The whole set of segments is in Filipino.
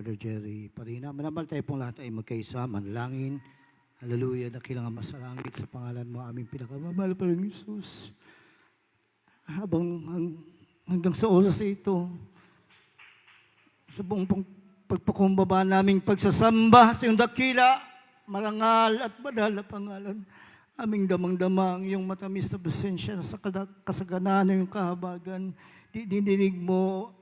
Brother Jerry Parina. Manambal tayo pong lahat ay magkaisa, manalangin. Hallelujah, dakilang Ama sa langit, sa pangalan mo aming pinakamamahal pa rin Jesus. Hanggang sa oras ito, sa buong pagpakumbaba naming pagsasamba sa iyong dakila, marangal at banal na pangalan, aming damang-damang yung matamis na presensya sa kasaganan ng iyong kahabagan. Dininig mo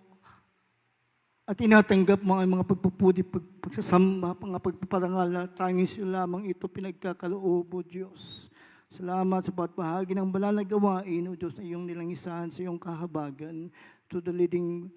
at tinatanggap mo ang mga pagpupudi, pagsasamba, mga pagpaparangal na tanging sila lamang ito pinagkakaloob, O Diyos. Salamat sa bawat bahagi ng banal na gawain, O Diyos, na iyong nilangisan sa iyong kahabagan, to the leading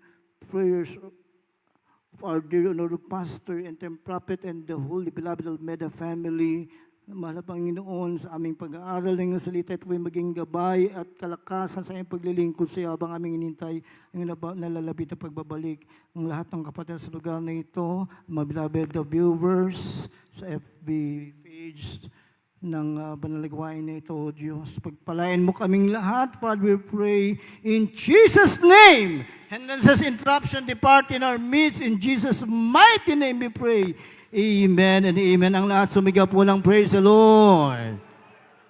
prayers of our dear honored pastor and prophet and the holy beloved Almeda family. Mahal na Panginoon, sa aming pag-aaral ng salita, ito ay maging gabay at kalakasan sa aming paglilingkod sa iyo habang aming inintay ang nalalapit na pagbabalik ng lahat ng kapatid sa lugar na ito, mga beloved viewers sa FB page ng banal na gawain na ito, O Diyos. Pagpalain mo kaming lahat, Father, we pray in Jesus' name. And then says interruption, depart in our midst. In Jesus' mighty name we pray. Amen and amen. Ang lahat sumigaw po ng praise the Lord.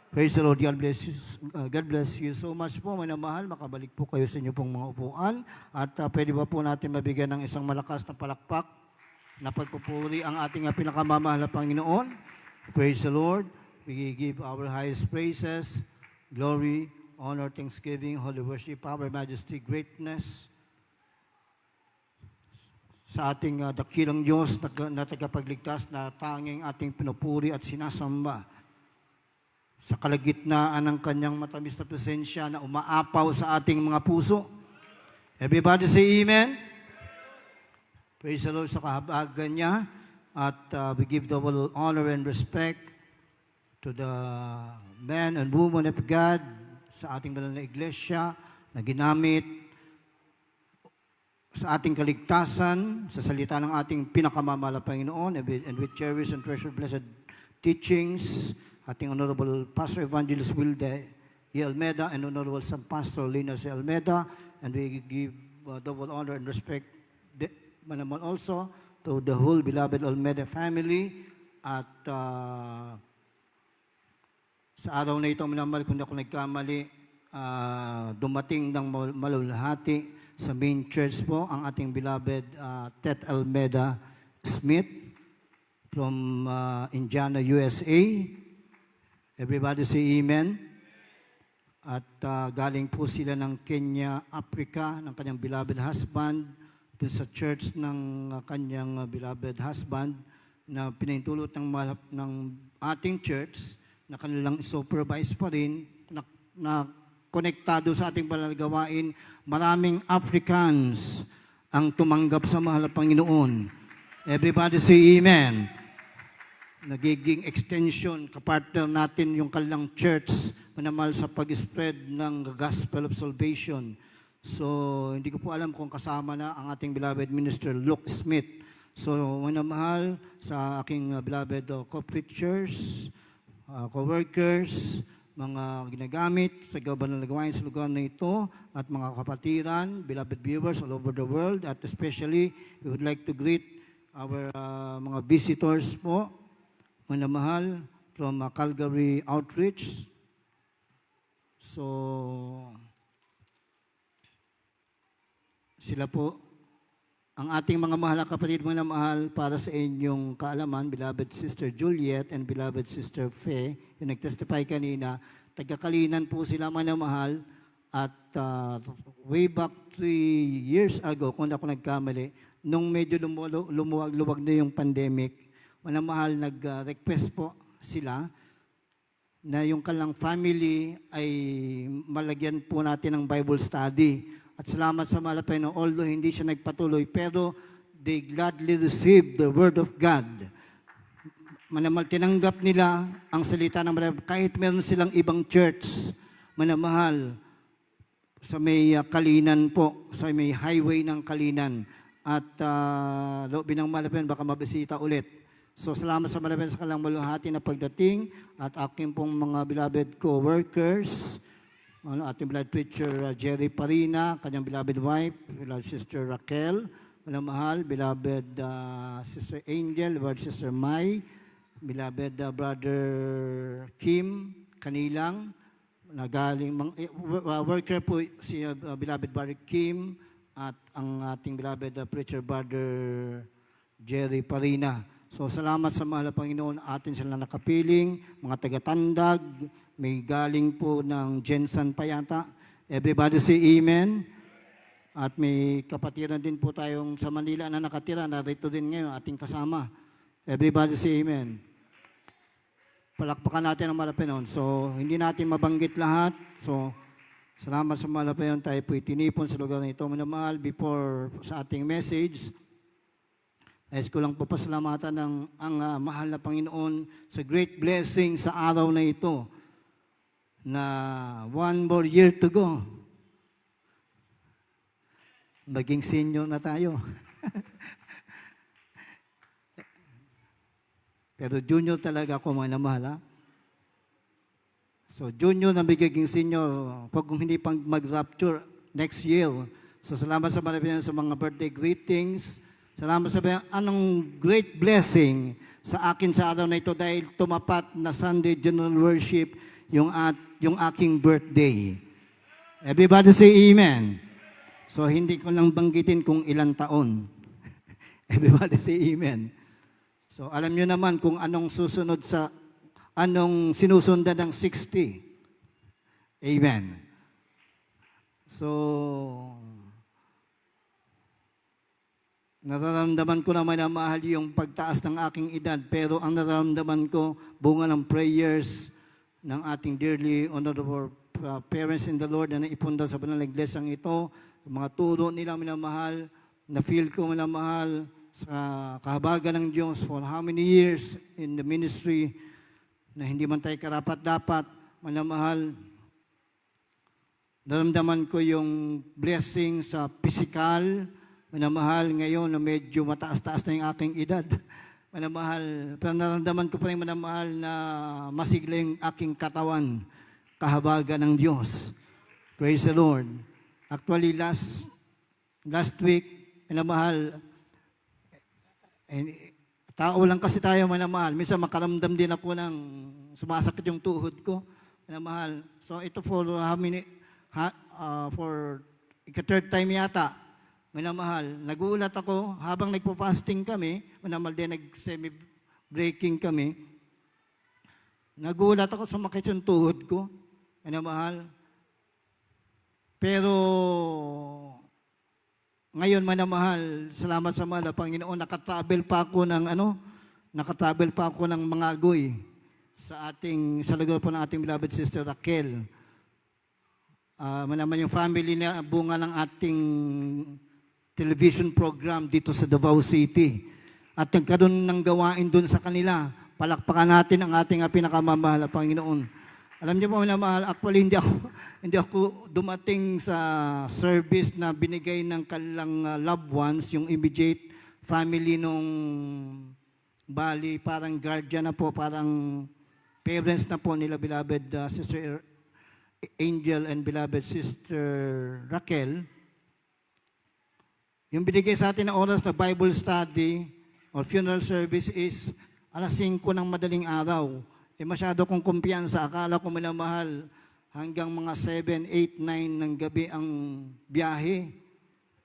Praise the Lord. God bless you. God bless you so much po, mga mahal. Makabalik po kayo sa inyo pong mga upuan. At pwede ba po natin mabigyan ng isang malakas na palakpak na pagpupuri ang ating pinakamamahal na Panginoon. Praise the Lord. We give our highest praises, glory, honor, thanksgiving, holy worship, power, majesty, greatness, sa ating dakilang Diyos na tagapagligtas na tanging ating pinupuri at sinasamba sa kalagitnaan ng kanyang matamis na presensya na umaapaw sa ating mga puso. Everybody say amen. Praise the Lord sa kahabagan niya at we give double honor and respect to the men and women of God sa ating banal na iglesia na ginamit sa ating kaligtasan, sa salita ng ating pinakamamahal na Panginoon, and we cherish and treasure blessed teachings, ating Honorable Pastor Evangelist Wilde E. Almeda and Honorable San Pastor Linus E. Almeda, and we give double honor and respect manaman also to the whole beloved Almeda family. At sa araw na ito, minamahal, kung ako nagkamali, dumating ng malulahati sa main church po, ang ating beloved Tet Almeda Smith from Indiana, USA. Everybody say amen. At galing po sila ng Kenya, Africa, ng kanyang beloved husband, dun sa church ng kanyang beloved husband, na pinahintulot ng ating church, na kanilang supervise pa rin, na konektado sa ating banal na gawain. Maraming Africans ang tumanggap sa mahal na Panginoon. Everybody say amen. Nagiging extension, kapartner natin yung kanilang church, manamahal sa pag-spread ng gospel of salvation. So, hindi ko po alam kung kasama na ang ating beloved minister, Luke Smith. So, manamahal sa aking beloved co-preachers, co-workers, mga ginagamit sa banal na gawain sa lugar na ito, at mga kapatiran, beloved viewers all over the world, at especially, we would like to greet our mga visitors po, mga mahal, from Calgary Outreach. So, sila po, ang ating mga mahal na kapatid, mga mahal, para sa inyong kaalaman, beloved Sister Juliet and beloved Sister Faye, yung nag-testify kanina, taga-Kalinan po sila, mga mahal, at way back 3 years ago, kung ako nagkamali, nung medyo lumuwag-luwag na yung pandemic, mga mahal, nag-request po sila na yung kalang family ay malagyan po natin ng Bible study. At salamat sa mahal na Panginoon, although hindi siya nagpatuloy, pero they gladly received the Word of God. Manamal, tinanggap nila ang salita ng Bible, kahit meron silang ibang church, manamahal, sa may Kalinan po, sa may highway ng Kalinan. At loobin ng mahal na Panginoon, baka mabisita ulit. So salamat sa mahal na Panginoon sa kalang maluhati na pagdating, at aking pong mga beloved co-workers, ating beloved preacher Jerry Parina, kanyang beloved wife, beloved sister Raquel, Manamahal, beloved Sister Angel, beloved Sister Mai, beloved Brother Kim Kanilang, na galing, worker po si beloved Brother Kim at ang ating beloved preacher Brother Jerry Parina. So salamat sa mahal na Panginoon, atin sila nakapiling, mga taga-Tandag, may galing po ng Jensen pa yata. Everybody say amen. At may kapatiran din po tayong sa Manila na nakatira, narito din ngayon ating kasama. Everybody say amen. Palakpakan natin ang Malapenon. So hindi natin mabanggit lahat. So salamat sa Malapenon, tayo po itinipon sa lugar na ito. Minamahal, before sa ating message, nais ko lang po pasalamatan ang mahal na Panginoon sa great blessing sa araw na ito na 1 more year to go. Maging senior na tayo. Pero junior talaga ako, mga namahal. Ha? So junior na magiging senior, pag hindi pang mag-rapture next year. So salamat sa mga sa mga birthday greetings. Salamat sa anong great blessing sa akin sa araw na ito dahil tumapat na Sunday General Worship yung aking birthday. Everybody say amen. So hindi ko lang banggitin kung ilang taon. Everybody say amen. So alam nyo naman kung anong sinusundan ng 60. Amen. So nararamdaman ko naman na mahal yung pagtaas ng aking edad, pero ang nararamdaman ko, bunga ng prayers ng ating dearly honorable parents in the Lord na naipunda sa banal na iglesyang ito, mga turo nilang minamahal, na feel ko minamahal sa kahabagan ng Diyos for how many years in the ministry na hindi man tayo karapat-dapat, minamahal. Naramdaman ko yung blessing sa physical, minamahal ngayon na medyo mataas-taas na yung aking edad. Minamahal, pero naramdaman ko pa rin minamahal na masigla yung aking katawan, kahabagan ng Diyos. Praise the Lord. Actually, last week, minamahal, tao lang kasi tayo, minamahal. Minsan makaramdam din ako ng sumasakit yung tuhod ko, minamahal. So ito for how many, for third time yata, minamahal. Nagulat ako habang nagpo-fasting kami, minamahal din nag-semi-breaking kami. Nagulat ako, sumakit yung tuhod ko, minamahal. Pero ngayon, minamahal, salamat sa mahal na Panginoon, nakatravel pa ako ng mga agoy sa lugar po ng ating beloved Sister Raquel. Manaman yung family na bunga ng ating television program dito sa Davao City. At nagkaroon ng gawain doon sa kanila. Palakpakan natin ang ating pinakamamahal na Panginoon. Alam niyo po, minamahal, actually hindi ako dumating sa service na binigay ng kanilang loved ones, yung immediate family nung Bali, parang guardian na po, parang parents na po nila beloved Sister Angel and beloved Sister Raquel. Yung binigay sa atin na oras na Bible study or funeral service is 5:00 ng madaling araw. Masyado kong kumpiyansa. Akala ko minamahal hanggang mga 7, 8, 9 ng gabi ang biyahe.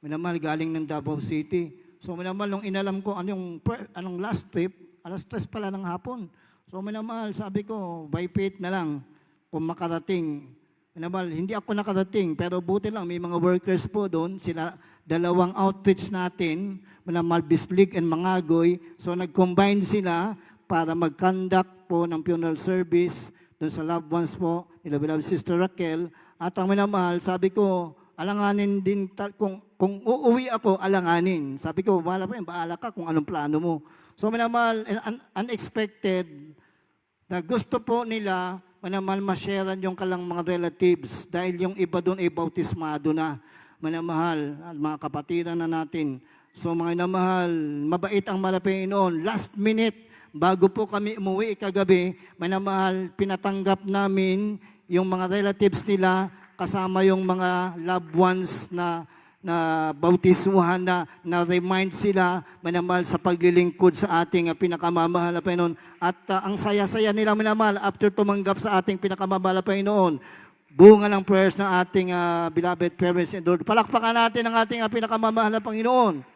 Minamahal galing ng Davao City. So minamahal, nung inalam ko anong last trip, 3:00 pala ng hapon. So minamahal, sabi ko, by faith na lang kung makarating. Minamahal, hindi ako nakarating, pero buti lang, may mga workers po doon, sila, 2 outreach natin, minamahal, Bislig and Mangagoy. So nag-combine sila para mag-conduct po ng funeral service doon sa loved ones po, nila beloved Sister Raquel. At ang minamahal, sabi ko, alanganin din, kung uuwi ako, alanganin. Sabi ko, bahala ka kung anong plano mo. So minamahal, unexpected, na gusto po nila, minamahal, ma-sharean yung kalang mga relatives dahil yung iba doon ay bautismado na. Minamahal, mga kapatiran na natin. So mga minamahal, mabait ang Panginoon. Last minute, bago po kami umuwi kagabi, minamahal, pinatanggap namin yung mga relatives nila kasama yung mga loved ones na na bautismuhan na remind sila minamahal sa paglilingkod sa ating pinakamamahal na Panginoon. At ang saya-saya nila minamahal after tumanggap sa ating pinakamamahal na Panginoon. Bunga ng prayers ng ating beloved parents and Lord. Palakpakan natin ang ating pinakamamahal na Panginoon.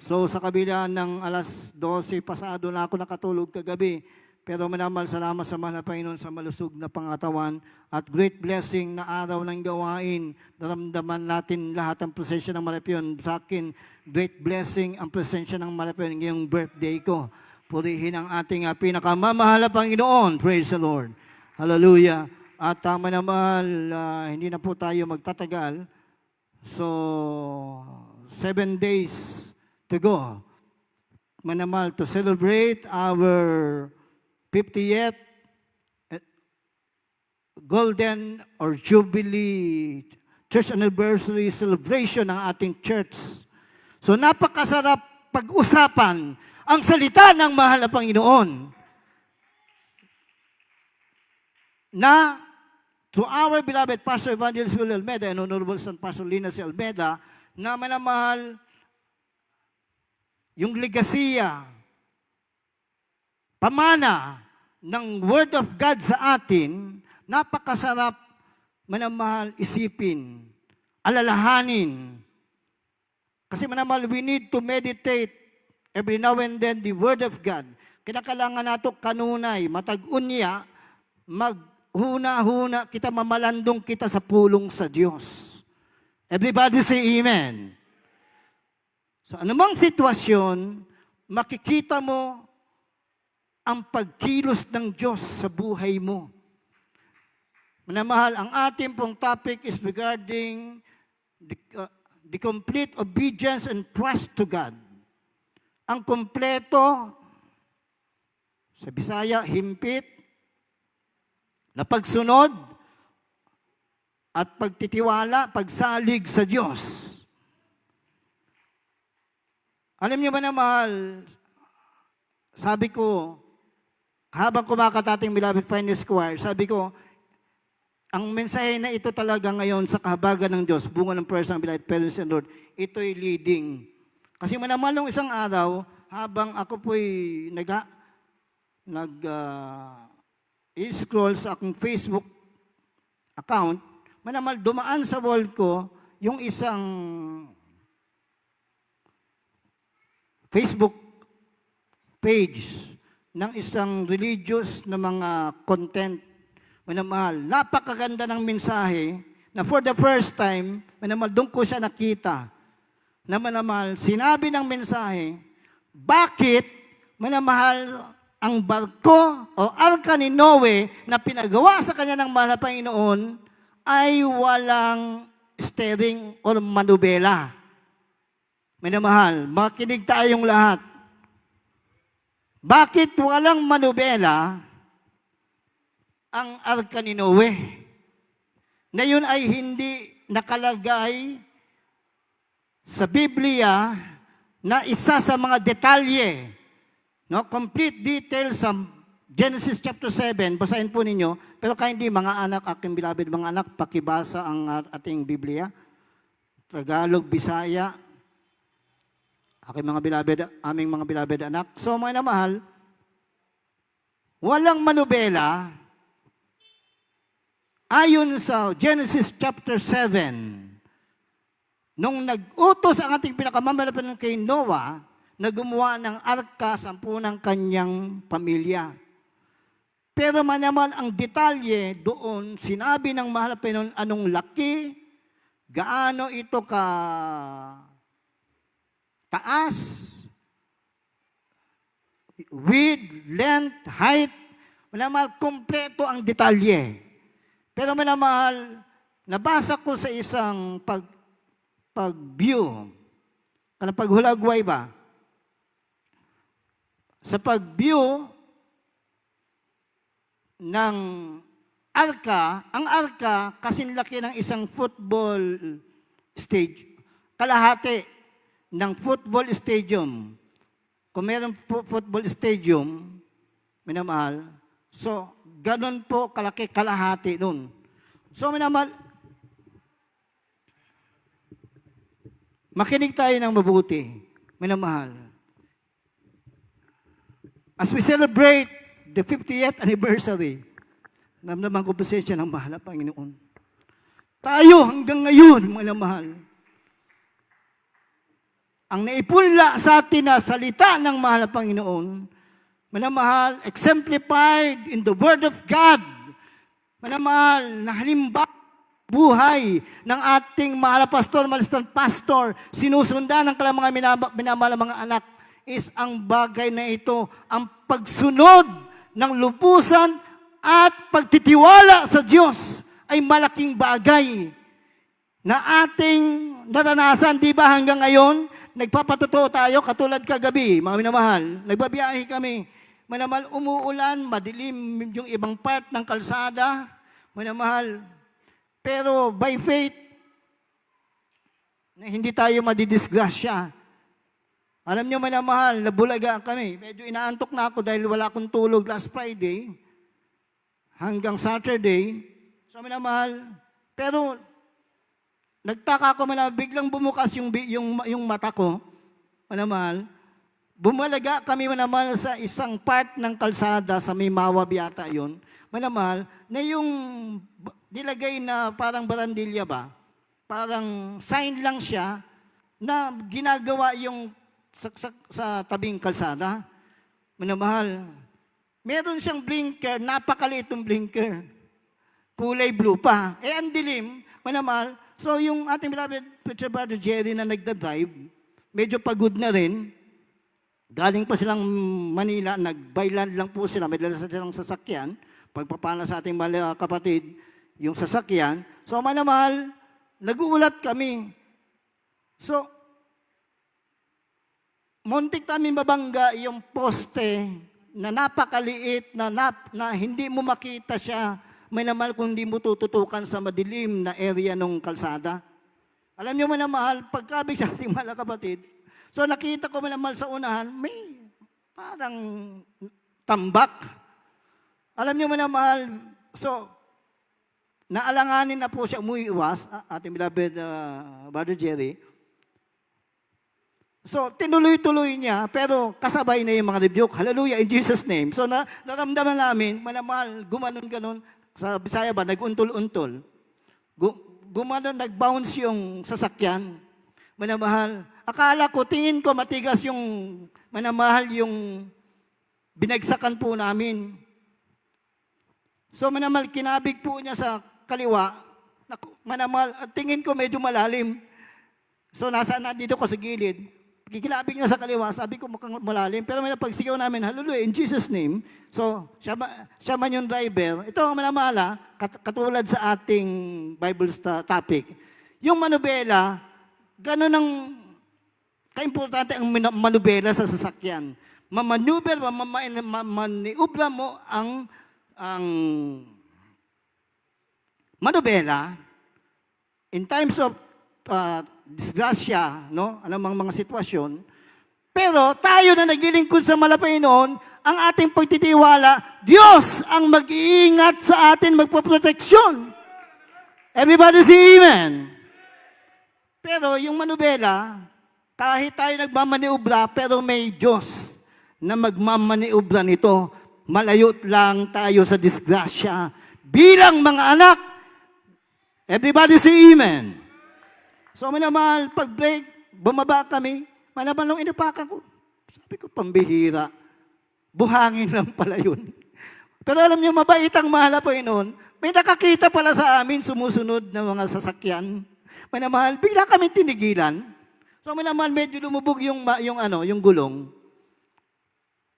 So sa kabila ng alas 12 pasado na ako nakatulog kagabi, pero minamahal salamat sa mahal na Panginoon sa malusog na pangatawan at great blessing na araw ng gawain. Naramdaman natin lahat ang presensya ng Malapion. Sa akin, great blessing ang presensya ng Malapion ngayong birthday ko. Purihin ang ating pinakamamahal na Panginoon. Praise the Lord. Hallelujah. At manamahal, hindi na po tayo magtatagal. So, 7 days to go. Manamahal, to celebrate our 50th Golden or Jubilee Church Anniversary Celebration ng ating church. So napakasarap pag-usapan ang salita ng mahal na Panginoon na to our beloved Pastor Evangelist Will Almeda and Honorable San Pastor Lina C. Almeda na manamahal yung legasiya, pamana ng Word of God sa atin, napakasarap manamahal isipin, alalahanin. Kasi manamahal, we need to meditate every now and then the Word of God. Kinakailangan nato kanunay, matag-unya, maghuna-huna kita, mamalandong kita sa pulong sa Diyos. Everybody say Amen. So anumang sitwasyon, makikita mo ang pagkilos ng Diyos sa buhay mo. Manamahal, ang ating pong topic is regarding the complete obedience and trust to God. Ang kompleto, sa Bisaya, himpit, na pagsunod at pagtitiwala, pagsalig sa Diyos. Alam niyo ba na mahal, sabi ko, habang kumakatating Beloved Finest Choir, sabi ko, ang mensahe na ito talaga ngayon sa kahabagan ng Diyos, bunga ng prayers ng Beloved Parents and Lord, ito'y leading. Kasi manamalong isang araw, habang ako po'y scroll sa aking Facebook account, manamal dumaan sa wall ko yung isang Facebook page ng isang religious na mga content. Manamahal, napakaganda ng mensahe na for the first time, manamahal, doon ko siya nakita. Na manamahal, sinabi ng mensahe, bakit manamahal ang barko o arka ni Noe na pinagawa sa kanya ng mahal na Panginoon ay walang steering o manubela. Manamahal, makinig tayong lahat. Bakit walang manubela ang arka ni Noe? Na yun ay hindi nakalagay sa Biblia na isa sa mga detalye, no? Complete details sa Genesis chapter 7, basahin po ninyo. Pero kaya hindi, mga anak, aking beloved mga anak, pakibasa ang ating Biblia. Tagalog, Bisaya, aking mga beloved, aming mga beloved anak. So mga namahal, walang manubela ayon sa Genesis chapter 7. Nung nag-utos ang ating pinakamamalapan kay Noah na gumawa ng arka sa ng kanyang pamilya. Pero manaman ang detalye doon, sinabi ng mahal na Panginoon anong laki, gaano ito ka taas, width, length, height, manamahal, kompleto ang detalye. Pero manamahal, nabasa ko sa isang pag-view, kanang paghulagway ba? Sa pag-view ng arka, ang arka kasinlaki ng isang football stage, kalahati ng football stadium. Kung mayroong football stadium, minamahal, so ganun po kalaki kalahati nun. So minamahal, Makinig tayo ng mabuti, minamahal. As we celebrate the 50th anniversary, namnaman ko pasensya ng mahal na Panginoon. Tayo hanggang ngayon, minamahal, ang naipunla sa atin na salita ng mahal na Panginoon, minamahal, exemplified in the Word of God, minamahal, na halimbawa buhay ng ating mahal na pastor, pastor, sinusundan ng kanilang mga minamahal mga anak, is ang bagay na ito, ang pagsunod ng lubusan at pagtitiwala sa Diyos ay malaking bagay na ating naranasan, di ba hanggang ngayon, nagpapatotoo tayo katulad kagabi, mga minamahal, nagbabiyahe kami, minamahal, umuulan, madilim yung ibang part ng kalsada, minamahal, pero by faith, na hindi tayo madidisgrasya. Alam niyo minamahal, nabulaga kami. Medyo inaantok na ako dahil wala akong tulog last Friday hanggang Saturday. So minamahal, pero nagtaka ako minamahal, biglang bumukas yung mata ko. Minamahal, bumalaga kami minamahal sa isang part ng kalsada sa may Mawab yata yun. Minamahal, na yung nilagay na parang barandilya ba? Parang sign lang siya na ginagawa yung sa tabing kalsada. Minamahal, meron siyang blinker, napakaliit ng blinker. Kulay blue pa. Ang dilim, minamahal. So yung ating beloved Preacher Brother Jerry na nagda-drive, medyo pagod na rin. Galing pa silang Manila, nag-byland lang po sila, may dala silang sasakyan. Pagpapala sa ating mga kapatid, yung sasakyan. So, minamahal, nag-uulat kami. So, muntik namin mabangga yung poste na napakaliit, na hindi mo makita siya, minamahal, kung hindi mo tututukan sa madilim na area ng kalsada. Alam niyo, minamahal, pagkabig sa ating mga kapatid, so nakita ko minamahal sa unahan, may parang tambak. Alam niyo minamahal, so, naalanganin na po siya umuiwas, ating beloved Brother Jerry. So, tinuloy-tuloy niya, pero kasabay na yung mga rebuke. Hallelujah, in Jesus' name. So, naramdaman namin, manamahal, gumanon-ganon, sa Bisaya ba, nag-untol-untol. Gumanon, nag-bounce yung sasakyan. Manamahal, akala ko, tingin ko matigas yung, manamahal, yung binagsakan po namin. So, manamahal, kinabig po niya sa kaliwa, manamahal, at tingin ko medyo malalim. So, nandito ko sa gilid. Kikilabig niya sa kaliwa, sabi ko mukhang malalim. Pero may napagsigaw namin, hallelujah, in Jesus' name. So, siya man yung driver. Ito ang manamala, katulad sa ating Bible topic. Yung manubela, gano'n ang kaimportante ang manubela sa sasakyan. Mamanuber, maniubla mo ang manubela in times of disgrasya, no? Anumang mga sitwasyon. Pero tayo na naglilingkod sa Panginoon, ang ating pagtitiwala, Diyos ang mag-iingat sa atin, magpoproteksyon. Everybody say amen. Pero yung manubela, kahit tayo nagmamaniubra, pero may Diyos na magmamaniubra nito. Malayot lang tayo sa disgrasya. Bilang mga anak, everybody say amen. So, minamahal, pag-break, bumaba kami, malaman nung inapakan ko. Sabi ko, pambihira. Buhangin lang pala yun. Pero alam niyo, mabait ang mahal na Panginoon. May nakakita pala sa amin, sumusunod na mga sasakyan. Minamahal, bigla kami tinigilan. So, minamahal, medyo lumubog yung gulong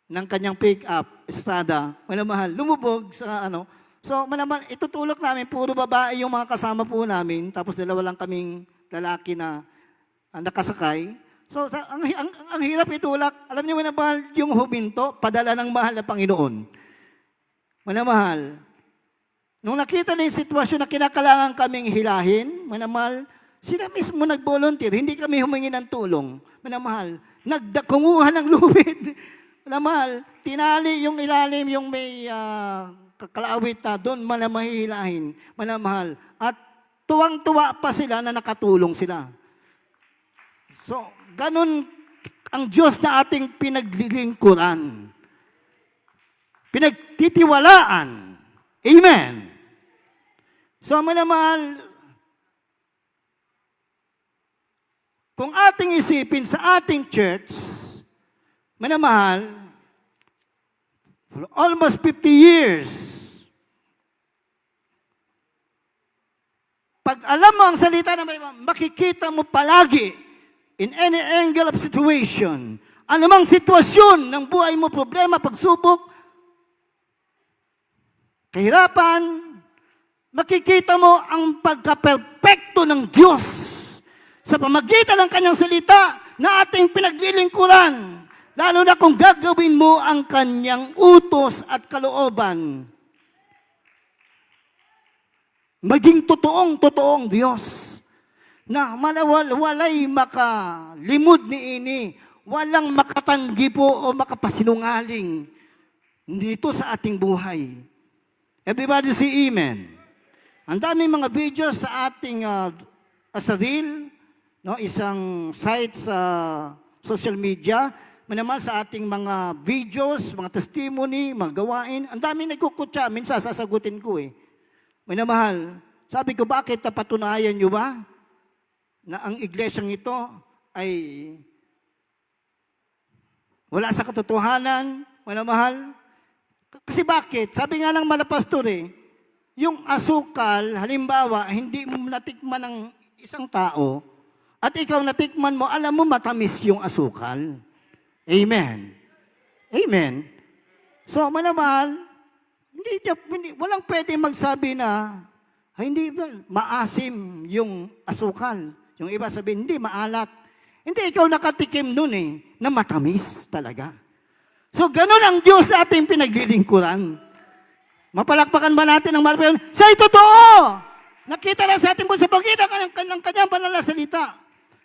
ng kanyang pick-up, estrada. Minamahal, lumubog sa So, minamahal, itutulak namin, puro babae yung mga kasama po namin, tapos dalawa lang kaming lalaki na nakasakay. So, ang hirap itulak. Alam niyo, minamahal, yung huminto, padala ng mahal na Panginoon. Minamahal, nung nakita na yung sitwasyon na kinakailangan kaming hilahin, minamahal, sila mismo nag-volunteer, hindi kami humingi ng tulong. Minamahal, kumuha ng lubid. Minamahal, tinali yung ilalim, yung may kalawit na doon, manamahihilahin. Minamahal, at tuwang-tuwa pa sila na nakatulong sila. So, ganun ang Diyos na ating pinaglilingkuran. Pinagtitiwalaan. Amen. So, manamahal, kung ating isipin sa ating church, manamahal, for almost 50 years, pag alam mo ang salita ng Bible, makikita mo palagi in any angle of situation, anumang sitwasyon ng buhay mo, problema, pagsubok, kahirapan, makikita mo ang pagkaperpekto ng Diyos sa pamagitan ng kanyang salita na ating pinaglilingkuran, lalo na kung gagawin mo ang kanyang utos at kalooban. Maging totoong Diyos na walay makalimod ni ini, walang makatanggi po o makapasinungaling dito sa ating buhay. Everybody say amen. Ang daming mga videos sa ating as a reel, no, isang site sa social media, manaman sa ating mga videos, mga testimony, mga gawain, ang daming nagkukutya, minsan sasagutin ko Minamahal, sabi ko, bakit napatunayan nyo ba na ang iglesyang ito ay wala sa katotohanan, minamahal? Kasi bakit? Sabi nga ng malapastor yung asukal, halimbawa, hindi mo natikman ng isang tao, at ikaw natikman mo, alam mo matamis yung asukal. Amen. Amen. So, minamahal, walang pwede magsabi na, hindi ba, maasim yung asukal. Yung iba sabihin, hindi, maalat. Hindi, ikaw nakatikim nun na matamis talaga. So, ganun ang Diyos sa ating pinaglilingkuran. Mapalakpakan ba natin ang malapayan? Siya'y totoo! Nakita lang sa ating po sa pagitan ng kanyang banal na salita.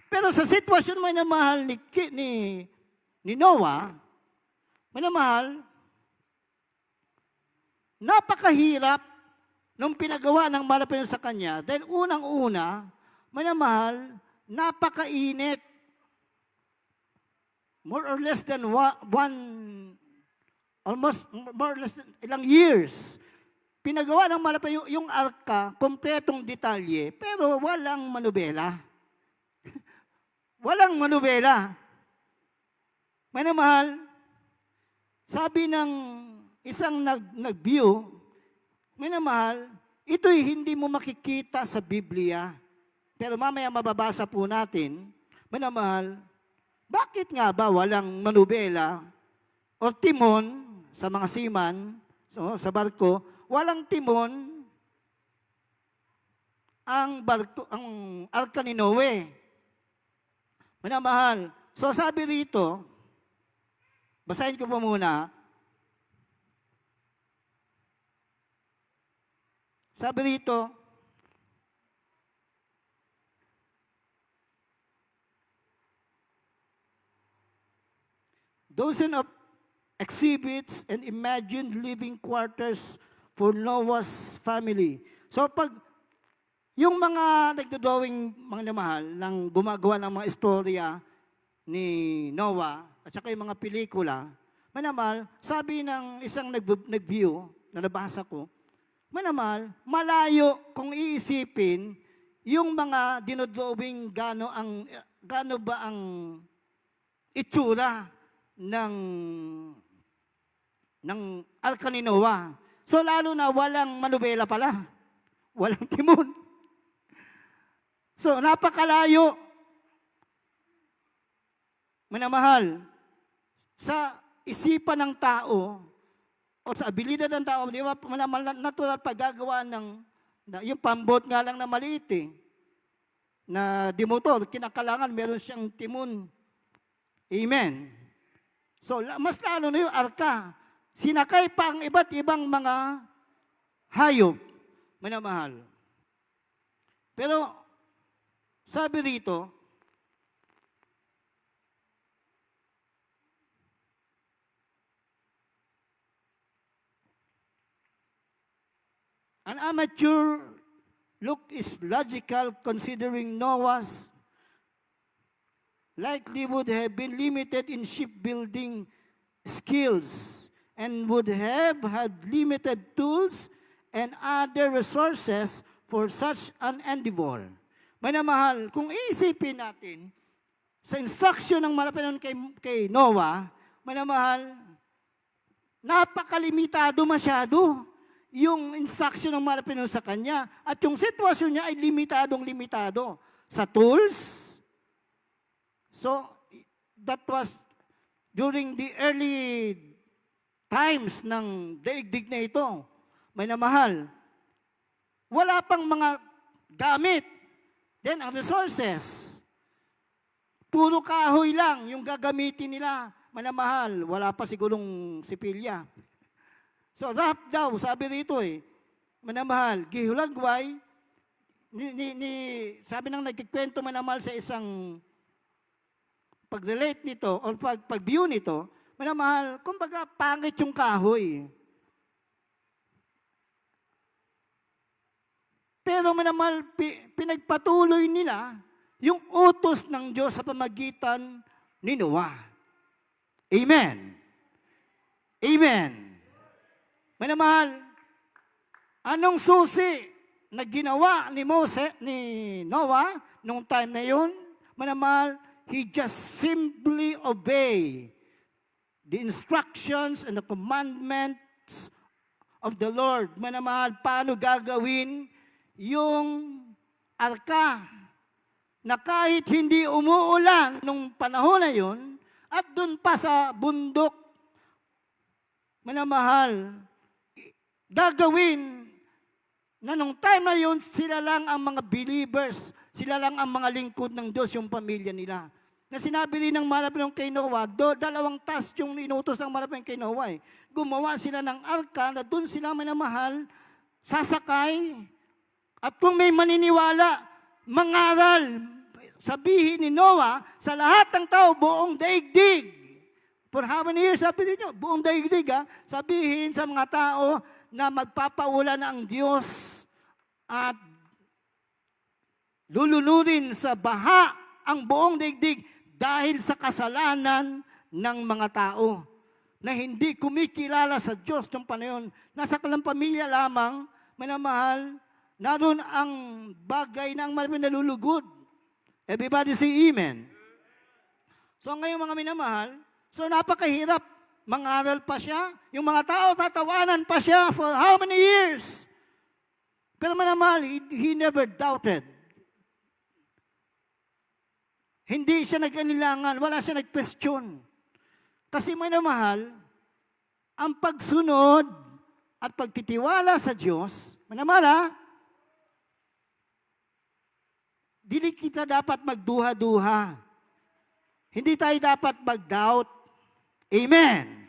Pero sa sitwasyon mo na mahal ni Noah, manamahal, napakahirap nung pinagawa ng malapayan sa kanya dahil unang-una, manamahal, napakainit. More or less than ilang years. Pinagawa ng malapayan yung arka, kompletong detalye, pero walang manubela. Walang manubela. Manamahal, sabi ng isang nag-view, minamahal, ito'y hindi mo makikita sa Biblia. Pero mamaya mababasa po natin, minamahal, bakit nga ba walang manubela o timon sa mga seaman, sa barko, walang timon ang arka ni Noe? Minamahal, so sabi rito, basahin ko po muna, sabi rito, dozen of exhibits and imagined living quarters for Noah's family. So pag yung mga nagdodrawing, mga namahal, ng gumagawa ng mga istorya ni Noah at saka yung mga pelikula, manamahal, sabi ng isang nag-view na nabasa ko, manamahal, malayo kung iisipin yung mga dinodrawing gano ba ang itsura ng arka ni Noah. So lalo na walang manubela pala. Walang timon. So napakalayo. Manamahal, sa isipan ng tao o sa abilidad ng tao, di ba, natural paggagawa yung pambot nga lang na maliit na dimotor, kinakalangan meron siyang timon. Amen. So, mas lalo na yung arka. Sinakay pa ang iba't ibang mga hayop. Minamahal. Pero, sabi rito, an amateur look is logical considering Noah's likely would have been limited in shipbuilding skills and would have had limited tools and other resources for such an endeavor. Minamahal, kung iisipin natin, sa instruction ng malapinan kay Noah, minamahal, napakalimitado masyado yung instruction ng malapinan sa kanya. At yung sitwasyon niya ay limitadong-limitado sa tools. So, that was during the early times ng daigdig na ito. Minamahal, wala pang mga gamit. Then, ang resources, puro kahoy lang yung gagamitin nila. Minamahal, wala pa sigurong sipilya. So, rap daw, sabi rito minamahal, gihulagway, sabi nang nagkikwento minamahal sa isang pag-relate nito, o pag-view nito, minamahal, kumbaga pangit yung kahoy. Pero minamahal, pinagpatuloy nila yung utos ng Diyos sa pamagitan ni Noah. Amen. Amen. Minamahal, anong susi na ginawa ni Noah nung time na yun? Minamahal, he just simply obey the instructions and the commandments of the Lord. Minamahal, paano gagawin yung arka na kahit hindi umuulan nung panahon na yun at dun pa sa bundok, minamahal, gagawin na nung time na yun, sila lang ang mga believers, sila lang ang mga lingkod ng Diyos, yung pamilya nila. Na sinabi rin ng malapit kay Noah, dalawang task yung inutos ng malapit kay Noah. Gumawa sila ng arka na doon sila minamahal, sasakay, at kung may maniniwala, mangaral, sabihin ni Noah sa lahat ng tao, buong daigdig. For how many years, sabi niyo, buong daigdig, sabihin sa mga tao na magpapaulan ang Diyos at lululunin sa baha ang buong daigdig dahil sa kasalanan ng mga tao na hindi kumikilala sa Diyos ng panahon. Nasa kalang pamilya lamang, minamahal, naroon ang bagay na ang maraming nalulugod. Everybody say amen. So ngayon mga minamahal, so napakahirap. Mangaral pa siya. Yung mga tao tatawanan pa siya for how many years? Pero minamahal, he never doubted. Hindi siya nag-anilangan, wala siya nag-question. Kasi minamahal, ang pagsunod at pagtitiwala sa Diyos, minamahal dili kita dapat magduha-duha. Hindi tayo dapat mag-doubt. Amen.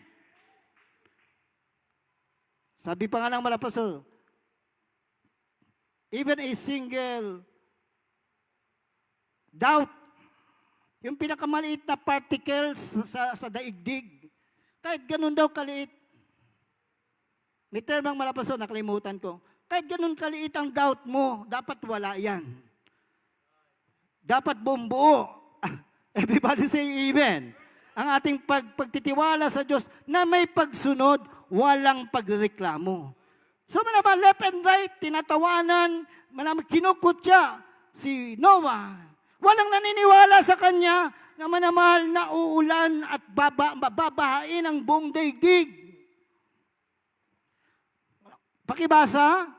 Sabi pa nga ng malapasol, even a single doubt, yung pinakamaliit na particles sa daigdig, kahit ganun daw kaliit, may termang malapasol, nakalimutan ko, kahit ganun kaliit ang doubt mo, dapat wala yan. Dapat buo. Everybody say amen. Ang ating pagtitiwala sa Diyos na may pagsunod, walang pagreklamo. So manaman, left and right, tinatawanan, manaman, kinukutya si Noah. Walang naniniwala sa kanya na manamal na uulan at babahain ang buong daigdig. Pakibasa,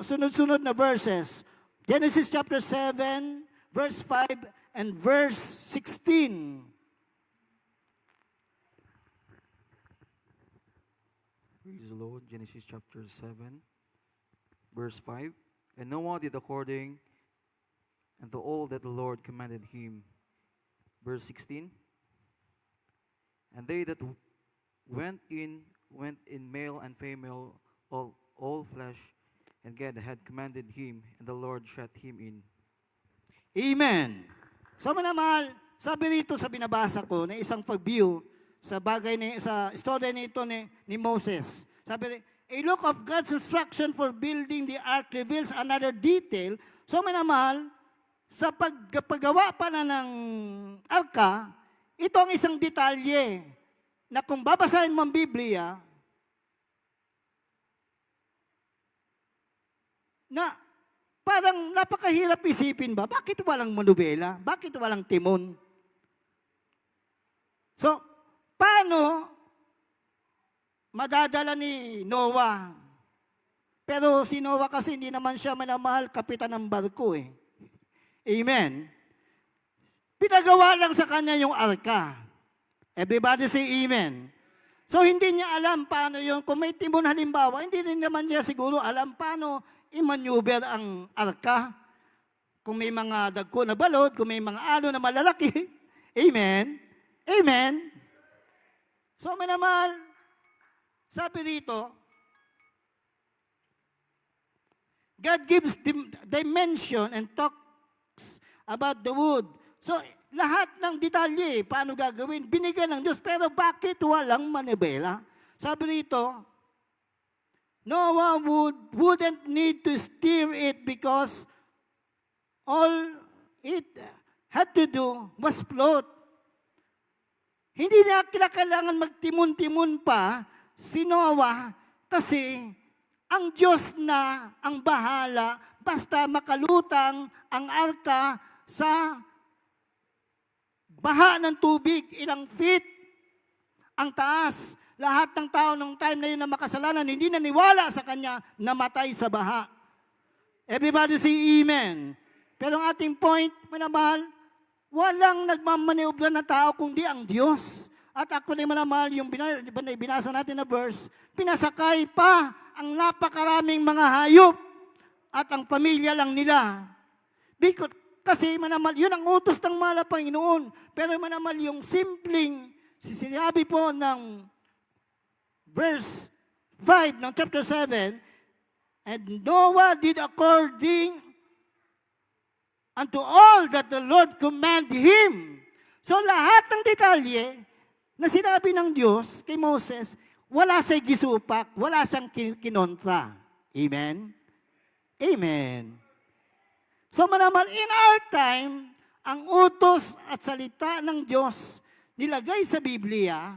sunod-sunod na verses. Genesis chapter 7, verse 5 and verse 16. Praise the Lord. Genesis chapter 7, verse 5. And Noah did according unto all that the Lord commanded him. Verse 16. And they that went in male and female, all flesh, and God had commanded him, and the Lord shut him in. Amen. So manamahal, sabi rito sa binabasa ko na isang pag-view sa bagay sa story nito ni Moses. Sabi, a look of God's instruction for building the ark reveals another detail. So manamahal, sa paggawa pa na ng arka, ito ang isang detalye na kung babasahin mo ang Biblia, na parang napakahirap isipin ba? Bakit walang manubela? Bakit walang timon? So, paano madadala ni Noah? Pero si Noah kasi hindi naman siya manamahal kapitan ng barko eh. Amen. Pinagawa lang sa kanya yung arka. Everybody say amen. So hindi niya alam paano yun. Kung may timon halimbawa, hindi rin naman niya siguro alam paano i-maneuver ang arka. Kung may mga dagko na balod, kung may mga ano na malalaki. Amen. Amen. So manamahal, sabi dito, God gives dimension and talks about the wood. So, lahat ng detalye, paano gagawin, binigyan ng Diyos. Pero bakit walang manibela? Sabi rito, Noah wouldn't need to steer it because all it had to do was float. Hindi na kailangan magtimon-timon pa si Noah kasi ang Diyos na ang bahala basta makalutang ang arka sa baha ng tubig, ilang feet ang taas. Lahat ng tao ng time na yun na makasalanan, hindi naniwala sa kanya, namatay sa baha. Everybody say amen. Pero ang ating point, manamahal, walang nagmamaniobra na tao kundi ang Diyos. At actually, manamahal, yung binasa natin na verse, pinasakay pa ang napakaraming mga hayop at ang pamilya lang nila. Kasi manamahal, yun ang utos ng mahal na Panginoon. Pero manamahal, yung simpleng sinabi po ng verse 5 ng chapter 7, and Noah did according unto all that the Lord commanded him. So lahat ng detalye na sinabi ng Diyos kay Moses, wala siyang gisupak, wala siyang kinontra. Amen? Amen. So manamahal, in our time, ang utos at salita ng Diyos nilagay sa Biblia,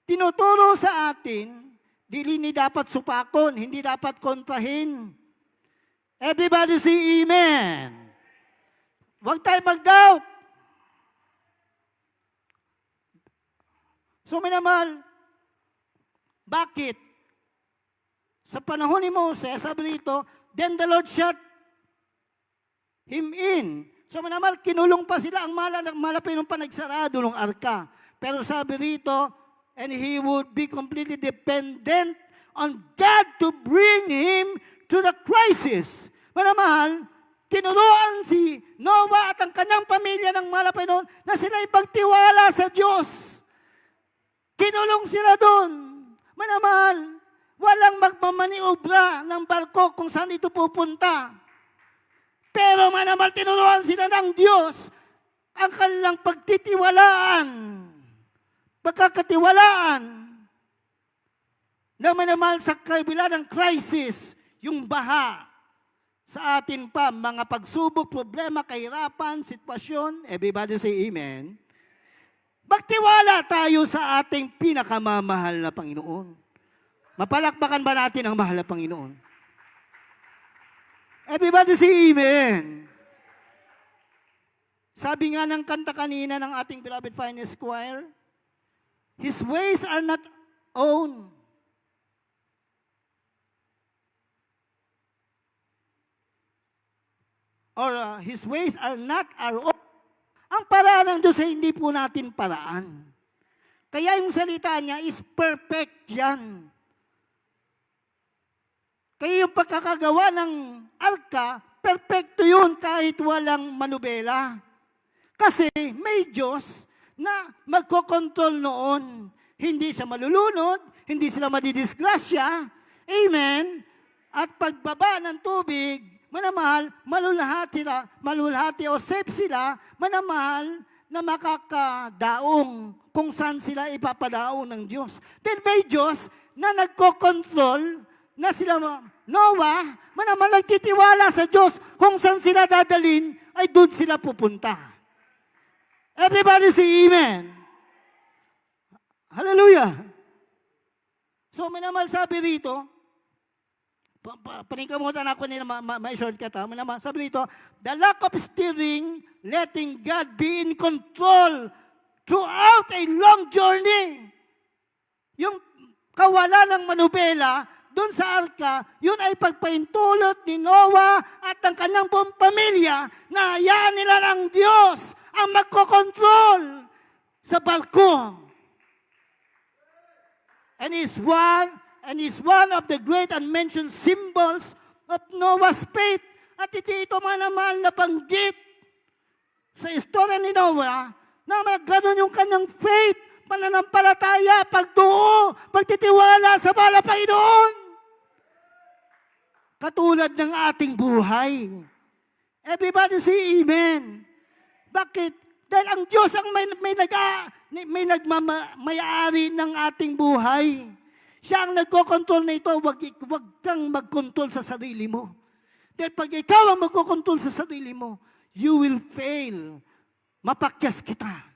tinuturo sa atin, hindi dapat supakon, hindi dapat kontrahin. Everybody say amen. Huwag tayo mag-doubt. So minamahal, bakit? Sa panahon ni Moses, sabi dito, then the Lord shut him in. So manamahal, kinulong pa sila ang malapit ng panagsarado ng arka. Pero sabi rito, and he would be completely dependent on God to bring him to the crisis. Manamahal, tinuruan si Noah at ang kanyang pamilya ng malapit noon na sila ipagtiwala sa Diyos. Kinulong sila doon. Manamahal, walang magmamaniobra ng barko kung saan ito pupunta. Pero manamahal, tinuruan sila ng Diyos ang kanilang pagtitiwalaan. Pagkakatiwalaan na manamahal sa kabila ng crisis, yung baha sa atin pa, mga pagsubok, problema, kahirapan, sitwasyon, everybody say amen. Magtiwala tayo sa ating pinakamamahal na Panginoon. Mapalakpakan ba natin ang mahal na Panginoon? Everybody say amen. Sabi nga ng kanta kanina ng ating beloved finest choir, His ways are not own. Or His ways are not our own. Ang paraan ng Diyos ay hindi po natin paraan. Kaya yung salita niya is perfect yan. Kaya yung pagkakagawa ng arka, perfecto yun kahit walang manubela. Kasi may Diyos na magkokontrol noon. Hindi siya malulunod, hindi sila madidisgrasya. Amen? At pagbaba ng tubig, manamahal, malulhati o safe sila, manamahal na makakadaong kung saan sila ipapadaong ng Diyos. Then may Diyos na nagkokontrol na sila Noah, manamahal nagtitiwala sa Diyos kung saan sila dadalin ay doon sila pupunta. Everybody say amen. Hallelujah. So, may naman sabi rito, paningkamutan ako nila, ma-shortcut ha. May naman sabi rito, the lack of steering, letting God be in control throughout a long journey. Yung kawalan ng manubela, doon sa arka, yun ay pagpaintulot ni Noah at ng kanyang buong pamilya na hayaan nila ng Diyos ang magkokontrol sa barko. And is one of the great unmentioned symbols of Noah's faith. At ito naman nabanggit sa istorya ni Noah na magkaroon yung kanyang faith, pananampalataya, pagtuo, pagtitiwala sa mahal na Panginoon. Katulad ng ating buhay. Everybody say amen. Bakit? Dahil ang Diyos ang may nagmamayari ng ating buhay. Siya ang nagkokontrol na ito. Huwag kang magkontrol sa sarili mo. Dahil pag ikaw ang magkokontrol sa sarili mo, you will fail. Mapakyas kita.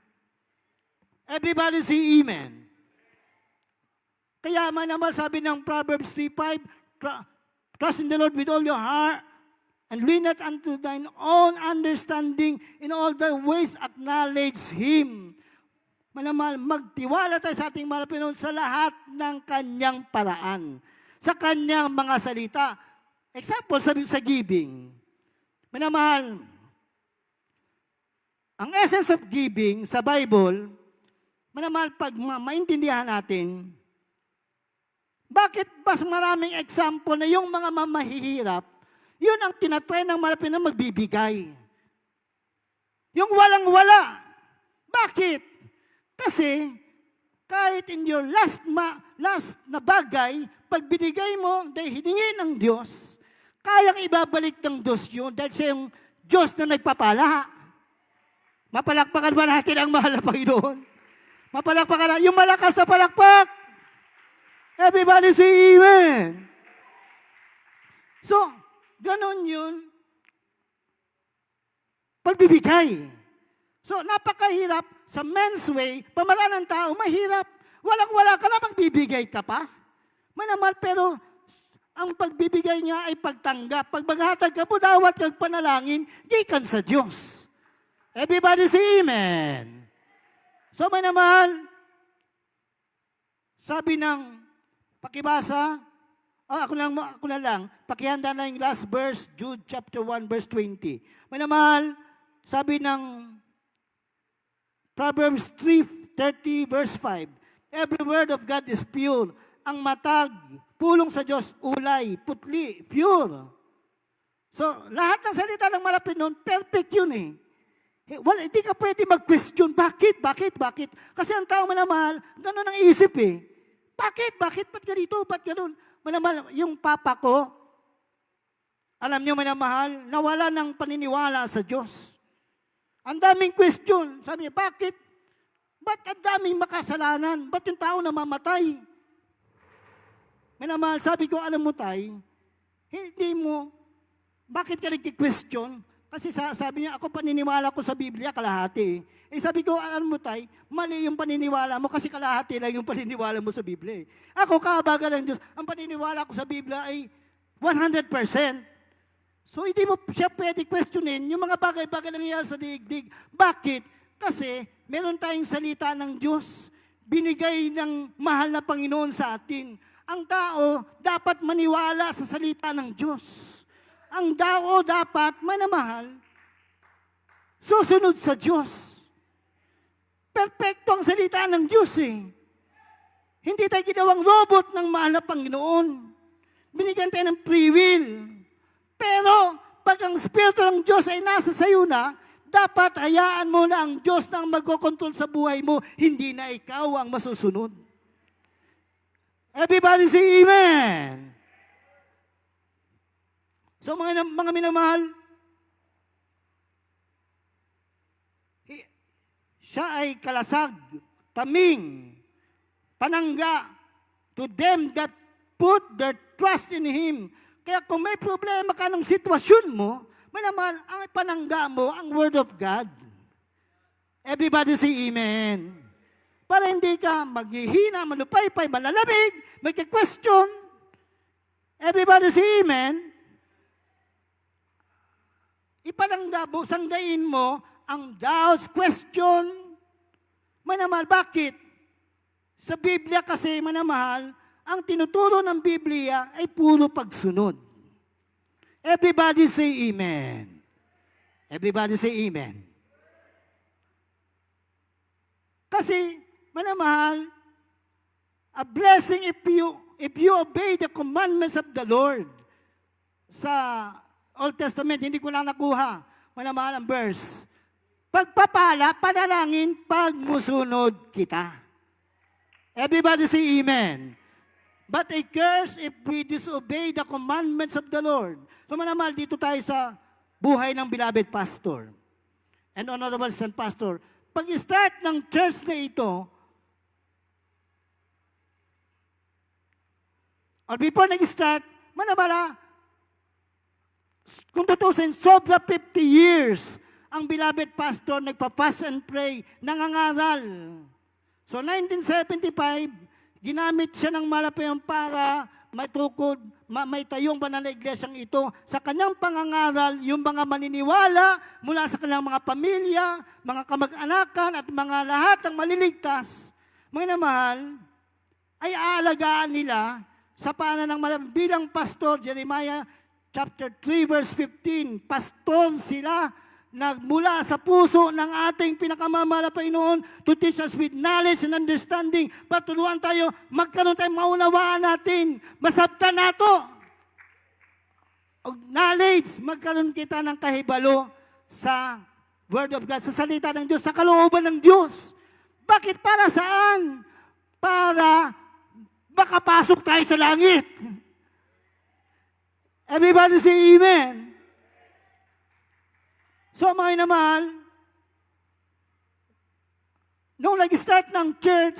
Everybody say amen. Kaya naman sabi ng Proverbs 3:5, trust in the Lord with all your heart, and lean not unto thine own understanding, in all thy ways acknowledge Him. Manamal, magtiwala tayo sa ating mahal na Panginoon sa lahat ng kanyang paraan, sa kanyang mga salita. Example, sa giving. Manamahal, ang essence of giving sa Bible, manamahal, pag maintindihan natin, bakit mas maraming example na yung mga mamahihirap, yun ang tinatry ng mahal na Panginoon magbibigay. Yung walang-wala. Bakit? Kasi, kahit in your last na bagay, pag binigay mo, dahil hiningi ng Diyos, kayang ibabalik ng Diyos yun dahil siya yung Diyos na nagpapala. Mapalakpakan ba natin ang mahal na Panginoon? Mapalakpakan na, yung malakas na palakpak. Everybody say amen. So, ganon yun. Pagbibigay. So, napakahirap. Sa men's way, pamalaan ng tao, mahirap. Walang-wala ka na, magbibigay ka pa. Manamal, pero ang pagbibigay niya ay pagtanggap. Pag maghatag ka po, dawat kang panalangin, gikan sa Diyos. Everybody say amen. So, manamal, sabi ng pakibasa, ako na lang, pakihanda na yung last verse, Jude chapter 1, verse 20. Manamal, sabi ng Proverbs 3:30 verse 5. Every word of God is pure. Ang matag, pulong sa Diyos, ulay, putli, pure. So, lahat ng salita ng malapit nun, perfect yun eh. Well, hindi ka pwede mag-question. Bakit? Kasi ang tao manamahal, gano'n ang isip eh. Bakit? Ba't ganito? Ba't gano'n? Manamahal, yung papa ko, alam niyo manamahal, nawala ng paniniwala sa Diyos. Ang daming question. Sabi niya, bakit? Ba't ang daming makasalanan? Ba't yung tao namamatay? Minamahal, sabi ko, alam mo tay, hindi mo, bakit ka nag-question? Kasi sabi niya, ako paniniwala ko sa Biblia, kalahati. Sabi ko, alam mo tay, mali yung paniniwala mo kasi kalahati lang yung paniniwala mo sa Biblia. Ako, kaabagan ng Diyos, ang paniniwala ko sa Biblia ay 100%. So, hindi mo siya pwede questionin yung mga bagay-bagay na nangyayari sa digdig. Bakit? Kasi, meron tayong salita ng Diyos, binigay ng mahal na Panginoon sa atin. Ang tao dapat maniwala sa salita ng Diyos. Ang tao dapat manamahal, susunod sa Diyos. Perpekto ang salita ng Diyos eh. Hindi tayo ginawang robot ng mahal na Panginoon. Binigyan tayo ng free will. Pero, pag ang Espiritu ng Diyos ay nasa sayo na, dapat hayaan mo na ang Diyos na ang magkokontrol sa buhay mo, hindi na ikaw ang masusunod. Everybody say amen. So mga minamahal, siya ay kalasag, taming, panangga, to them that put their trust in Him. Kaya kung may problema ka ng sitwasyon mo, May naman, ang panangga mo, ang Word of God. Everybody say Amen. Para hindi ka maghihina, malupaypay, malalamig, magka-question. Everybody say Amen. Ipanangga mo, sanggain mo ang doubts, question. Manamahal, bakit? Sa Biblia kasi, manamahal, ang tinuturo ng Biblia ay puro pagsunod. Everybody say Amen. Everybody say Amen. Kasi, manamahal, a blessing if you obey the commandments of the Lord. Sa Old Testament, hindi ko lang nakuha. Manamahal ang verse. Pagpapala, panalangin, pagmusunod kita. Everybody say Amen. But a curse if we disobey the commandments of the Lord. So manamahal, dito tayo sa buhay ng beloved pastor and honorable son pastor. Pag-start ng church na ito, or before nag-start, manamahal, kung tutusin, sobra 50 years ang beloved pastor nagpa-fast and pray, nangangaral. So 1975, ginamit siya ng malapayong para matukod, may tayong banal na iglesyang ito. Sa kanyang pangangaral, yung mga maniniwala mula sa kanyang mga pamilya, mga kamag-anakan at mga lahat ng maliligtas, mga namahal, ay aalagaan nila sa paanan ng bilang pastor, Jeremiah chapter 3 verse 15, pastor sila nagmula sa puso ng ating pinakamamahal na Panginoon to teach us with knowledge and understanding. Paturuan tayo, magkaroon tayo, maunawaan natin, masabtan nato. O knowledge, magkaroon kita ng kahibalo sa Word of God, sa salita ng Diyos, sa kalooban ng Diyos. Bakit? Para saan? Para makapasok tayo sa langit. Everybody say Amen. So mga naman, nung nag-start ng church,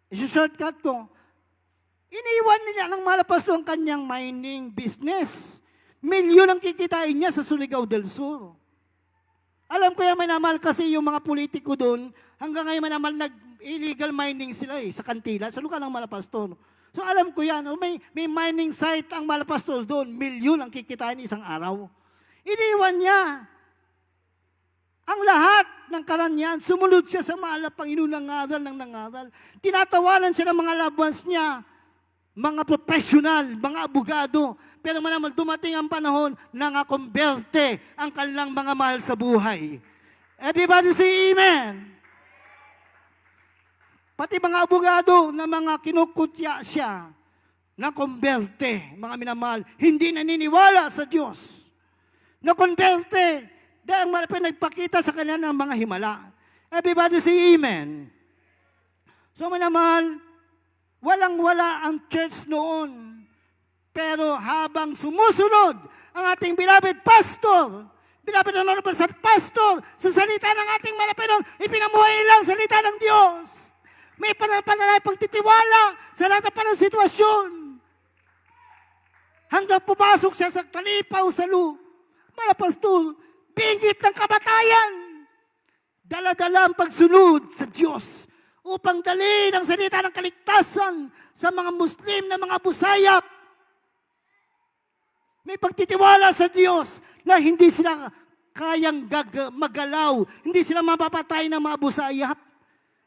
isi-shortcut ko, iniwan nila ng malapastor ang kanyang mining business. Milyon ang kikitain niya sa Surigao del Sur. Alam ko yan, manamahal, kasi yung mga politiko doon, hanggang ngayon manamahal, nag-illegal mining sila sa Kantila, sa lugar ng malapastor. So alam ko yan, may mining site ang malapastor doon, milyon ang kikitain isang araw. Iniwan niya ang lahat ng karanyan. Sumunod siya sa mahal na Panginoon ng aral ng nangaral. Tinatawanan siya ng mga loved ones niya, mga professional, mga abogado. Pero manamal, dumating ang panahon na nga-converte ang kanilang mga mahal sa buhay. Everybody say Amen. Pati mga abogado na mga kinukutya siya, na-converte, mga minamahal, hindi naniniwala sa Diyos. Na-converte dahil malapit nagpakita sa kanya ng mga himala. Everybody say Amen. So manamahal, walang-wala ang church noon. Pero habang sumusunod ang ating beloved pastor, beloved honorable sa pastor, sa salita ng ating malapit, ipinamuhay nilang salita ng Diyos. May panalay pagtitiwala sa lahat ng sitwasyon. Hanggang pumasok siya sa kalipaw sa mga pastor, bingit ng kamatayan. Dala-dala ang pagsunod sa Diyos upang dalhin ang salita ng kaligtasan sa mga Muslim na mga busayap. May pagtitiwala sa Diyos na hindi sila kayang magalaw, hindi sila mapapatay ng mga busayap.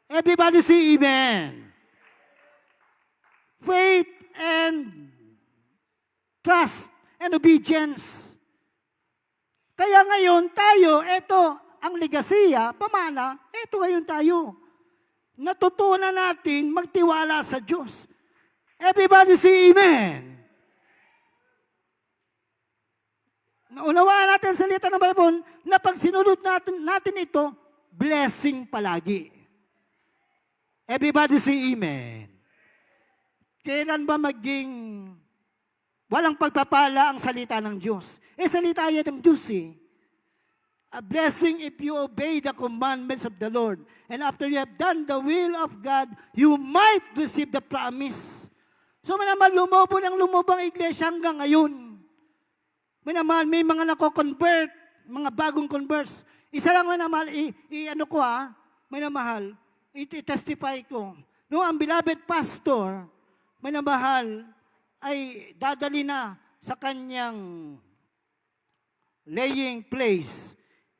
Everybody say Amen. Faith and trust and obedience. Kaya ngayon tayo, ito ang legasiya, pamana, ito ngayon tayo. Natutunan natin magtiwala sa Diyos. Everybody say Amen. Naunawaan natin ang salita ng Bible na pag sinunod natin ito, blessing palagi. Everybody say Amen. Kailan ba maging walang pagpapala ang salita ng Diyos? Salita yan ng Diyos A blessing if you obey the commandments of the Lord. And after you have done the will of God, you might receive the promise. So naman lumobo ng lumobo ang iglesia hanggang ngayon. Minamahal, may mga nako-convert, mga bagong converts. Isa lang minamahal, minamahal, i-testify ko. Noong ang beloved pastor, minamahal, ay dadali na sa kanyang laying place.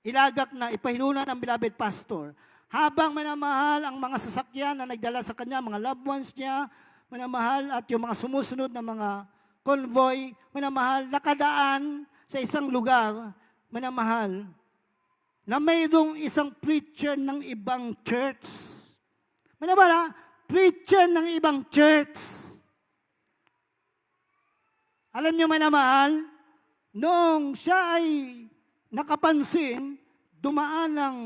Ilagak na, ipahinunan ng beloved pastor. Habang minamahal ang mga sasakyan na nagdala sa kanya, mga loved ones niya, minamahal at yung mga sumusunod na mga convoy, minamahal, nakadaan sa isang lugar, minamahal, na mayroong isang preacher ng ibang church. Minamahal, preacher ng ibang church. Alam niyo minamahal, noong siya ay nakapansin, dumaan ng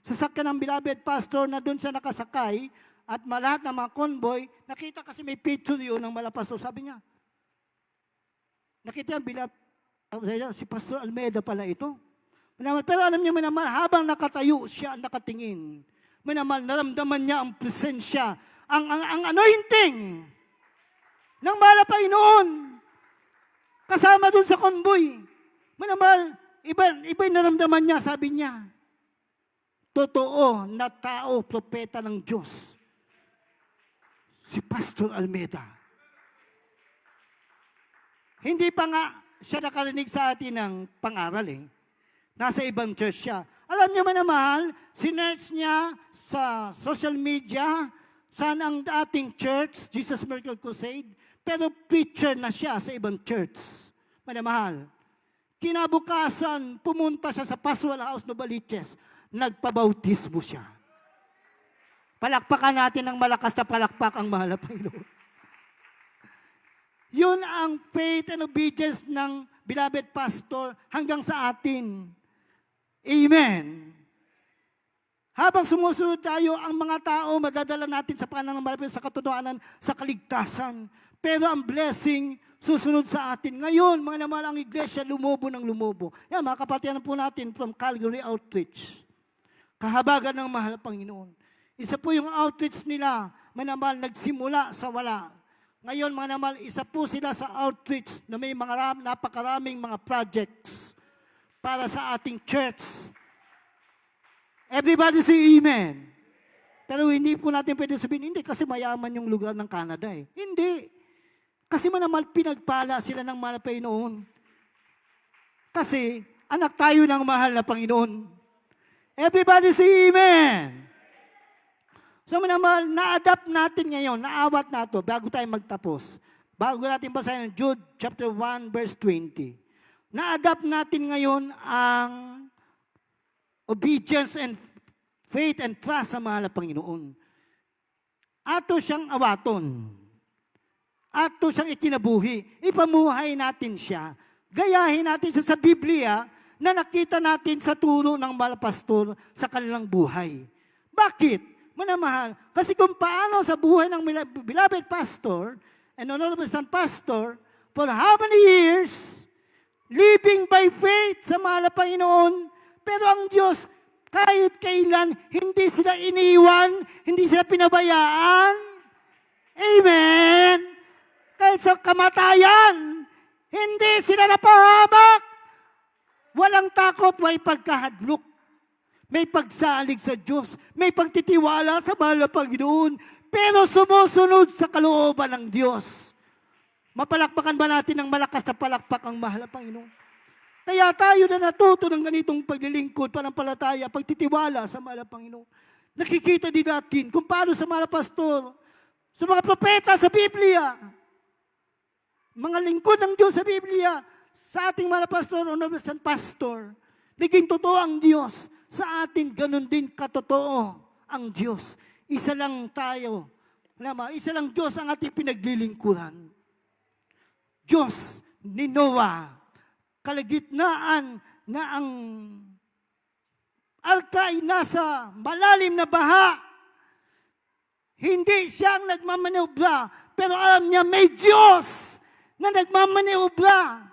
sasakyan ng beloved pastor na doon siya nakasakay at lahat ng mga convoy, nakita kasi may picture yun ng malapastor. Sabi niya, nakita yung beloved, si Pastor Almeida pala ito. Pero alam niyo, minamahal, habang nakatayo siya, nakatingin, minamahal, naramdaman niya ang presensya, ang anointing ng mahal na Panginoon kasama doon sa convoy. Minamahal, iba yung naramdaman niya, sabi niya, totoo na tao, propeta ng Diyos. Si Pastor Almeida. Hindi pa nga siya nakarinig sa atin ng pangaral eh. Nasa ibang church siya. Alam niyo minamahal, sinerch niya sa social media, saan ang ating church, Jesus Miracle Crusade, pero preacher na siya sa ibang church. Minamahal. Kinabukasan, pumunta siya sa Pastoral House Novaliches. Nagpabautismo siya. Palakpakan natin ng malakas na palakpak ang mahal na Panginoon. Yun ang faith and obedience ng beloved pastor hanggang sa atin. Amen. Habang sumusunod tayo, ang mga tao madadala natin sa pananampalataya, sa katotohanan, sa kaligtasan. Pero ang blessing susunod sa atin. Ngayon, mga naman ang iglesia, lumubo ng lumubo. Yan, mga kapatiran po natin from Calgary Outreach. Kahabagan ng mahal na Panginoon. Isa po yung outreach nila, manamal, nagsimula sa wala. Ngayon, manamal, isa po sila sa outreach na may mga napakaraming mga projects para sa ating church. Everybody say amen. Pero hindi po natin pwede sabihin, hindi kasi mayaman yung lugar ng Canada eh. Hindi. Kasi manamal, pinagpala sila ng mahal na Panginoon. Kasi, anak tayo ng mahal na Panginoon. Everybody say amen. So manamal, na-adapt natin ngayon, naawat na ito, bago tayo magtapos. Bago natin basahin Jude chapter 1 verse 20. Na-adapt natin ngayon ang obedience and faith and trust sa mahal na Panginoon. Ato siyang awaton. Ato siyang ikinabuhi. Ipamuhay natin siya. Gayahin natin siya sa Biblia na nakita natin sa turo ng mahal pastor sa kanilang buhay. Bakit? Manamahal. Kasi kung paano sa buhay ng beloved pastor and honorable son pastor for how many years living by faith sa mahal na Panginoon, pero ang Diyos kahit kailan hindi sila iniwan, hindi sila pinabayaan. Amen. Kahit sa kamatayan, hindi sila napahamak. Walang takot, may pagkahadlok. May pagsalig sa Diyos. May pagtitiwala sa mahal na Panginoon. Pero sumusunod sa kalooban ng Diyos. Mapalakpakan ba natin ng malakas na palakpak ang mahal na Panginoon? Kaya tayo na natuto ng ganitong paglilingkod, panampalataya, pagtitiwala sa mahal na Panginoon. Nakikita din natin kung paano sa mahal na pastor, sa mga propeta sa Biblia, mga lingkod ng Diyos sa Biblia, sa ating mga pastor, honorable son pastor, naging totoo ang Diyos. Sa atin, ganun din katotoo ang Diyos. Isa lang tayo. Isa lang Diyos ang ating pinaglilingkuran. Diyos ni Noah, kalagitnaan na ang arka ay nasa malalim na baha. Hindi siya ang nagmamaniobra, pero alam niya may Diyos na nagmamaniobra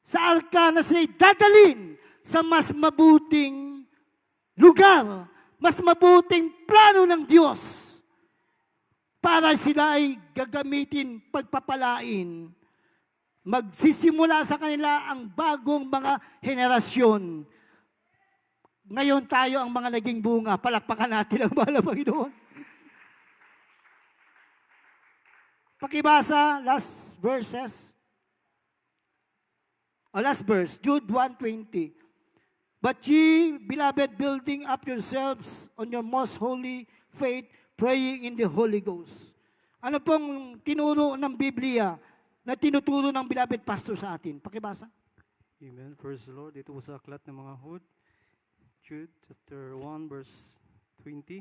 sa arka na sila'y dadalin sa mas mabuting lugar, mas mabuting plano ng Diyos para sila ay gagamitin, pagpapalain Magsisimula sa kanila ang bagong mga henerasyon. Ngayon tayo ang mga naging bunga. Palakpakan natin ang mahal na Panginoon. Pakibasa, last verses. Last verse, Jude 1:20. But ye, beloved, building up yourselves on your most holy faith, praying in the Holy Ghost. Ano pong tinuro ng Biblia na tinuturo ng beloved pastor sa atin? Pakibasa. Amen. Praise the Lord. Ito po sa aklat ng mga Hud, Jude chapter 1 verse 20.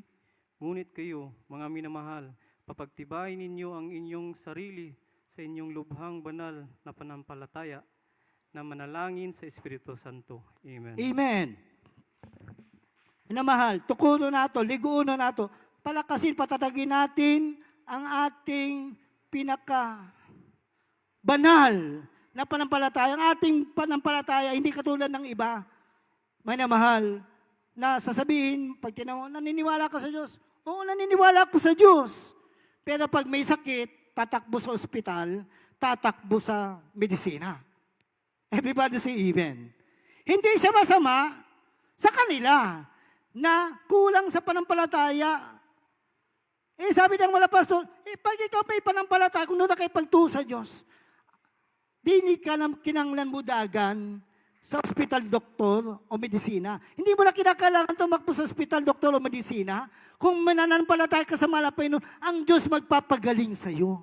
Ngunit kayo, mga minamahal, papagtibayin ninyo ang inyong sarili sa inyong lubhang banal na panampalataya na manalangin sa Espiritu Santo. Amen. Amen. Minamahal, tukuno nato, liguuno nato, palakasin, patatagin natin ang ating banal na panampalataya. Ang ating panampalataya, hindi katulad ng iba. Minamahal, na sasabihin, pag tinanong, naniniwala ka sa Diyos? Oo, naniniwala ako sa Diyos. Pero pag may sakit, tatakbo sa ospital, tatakbo sa medisina. Everybody say amen. Hindi siya masama sa kanila na kulang sa panampalataya. Sabi ng mga pastor, pag ikaw may panampalataya, kung doon na kayo pagtuo sa Diyos, di ka na kinanglan mo dagan sa ospital, doktor, o medisina. Hindi mo na kinakailangan tumakbo sa ospital, doktor, o medisina. Kung mananampalataya ka sa mahal na Panginoon, ang Diyos magpapagaling sa iyo.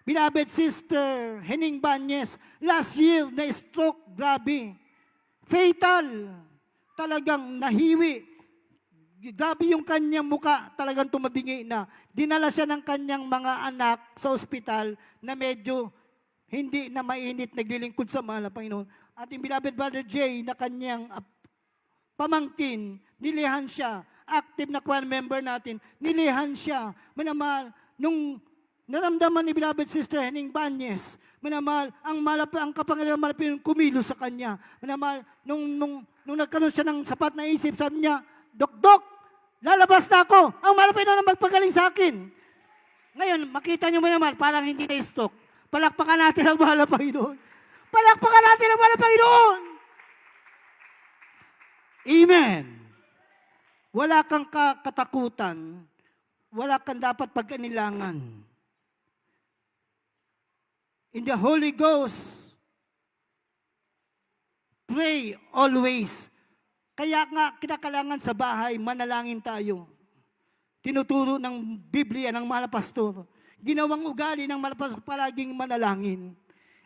Beloved sister, Hening Banyes, last year na stroke, grabe. Fatal. Talagang nahiwi. Grabe yung kanyang muka, talagang tumabingi na. Dinala siya ng kanyang mga anak sa ospital na medyo hindi na mainit, naglilingkod sa mahal na Panginoon. Ating beloved Brother Jay na kanyang pamangkin, nilihan siya. Active na choir member natin, nilihan siya. Manamahal, nung naramdaman ni beloved sister Hening Banyes, manamahal, ang kapangyarihan ng malapit kumilos sa kanya. Manamahal, nung nagkaroon siya ng sapat na isip, sabi niya, Dok, lalabas na ako. Ang malapit na magpagaling sa akin. Ngayon, makita niyo manamahal, parang hindi na stroke. Palakpakan natin ang mahal na Panginoon. Palakpakan natin ang mahal na Panginoon. Amen. Wala kang katakutan. Wala kang dapat pagkanilangan. In the Holy Ghost, pray always. Kaya nga, kinakailangan sa bahay, manalangin tayo. Tinuturo ng Biblia ng mahal na pastor. Ginawang ugali ng mahal na pastor, palaging manalangin.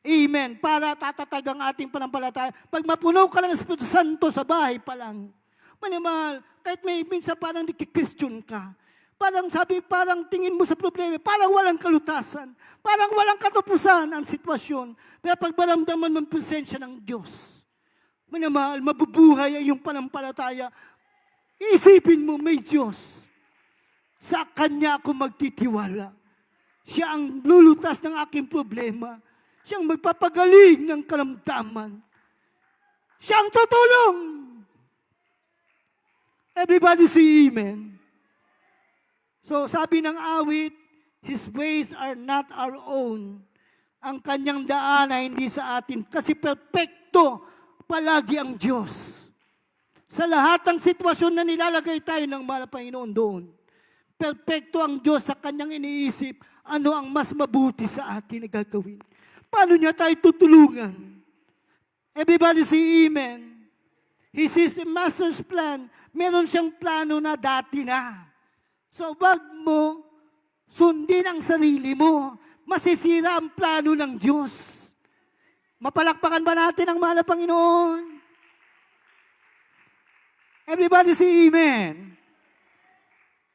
Amen. Para tatatag ang ating panampalataya. Pag mapuno ka ng Espiritu Santo sa bahay pa lang, manimahal, kahit may minsan parang nagki-question ka. Parang tingin mo sa problema, parang walang kalutasan. Parang walang katapusan ang sitwasyon. Pero pag maramdaman mo ang presensya ng Diyos, manimahal, mabubuhay ang iyong panampalataya. Isipin mo, may Diyos. Sa Kanya ako magtitiwala. Siya ang lulutas ng aking problema. Siyang magpapagaling ng karamdaman. Siyang tutulong. Everybody say amen. So sabi ng awit, His ways are not our own. Ang kanyang daan ay hindi sa atin. Kasi perfecto palagi ang Diyos. Sa lahat ng sitwasyon na nilalagay tayo ng mahal na Panginoon doon, perfecto ang Diyos sa kanyang iniisip. Ano ang mas mabuti sa atin na gagawin? Paano niya tayo tutulungan? Everybody say amen. He sees the master's plan. Meron siyang plano na dati na. So wag mo sundin ang sarili mo. Masisira ang plano ng Diyos. Mapalakpakan ba natin ang mahal na Panginoon? Everybody say amen.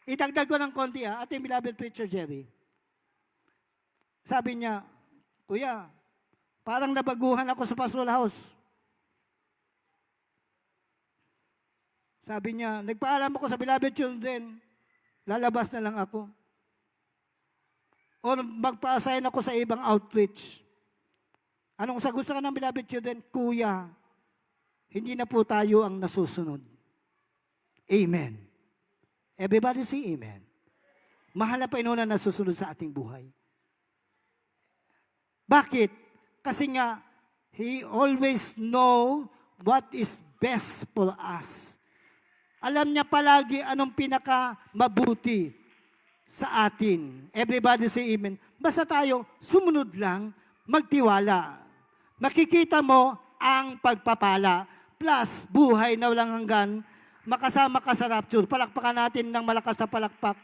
Idagdag ko ng konti ating beloved preacher Jerry. Sabi niya, Kuya, parang nabaguhan ako sa pastoral house. Sabi niya, nagpaalam ako sa beloved children, lalabas na lang ako. O magpa-assign ako sa ibang outreach. Anong sagot sa ng beloved children? Kuya, hindi na po tayo ang nasusunod. Amen. Everybody say amen. Mahal na Panginoon na nasusunod sa ating buhay. Bakit? Kasi nga, He always know what is best for us. Alam niya palagi anong pinaka mabuti sa atin. Everybody say amen. Basta tayo, sumunod lang, magtiwala. Makikita mo ang pagpapala. Plus, buhay na walang hanggan, makasama ka sa rapture. Palakpakan natin ng malakas na palakpak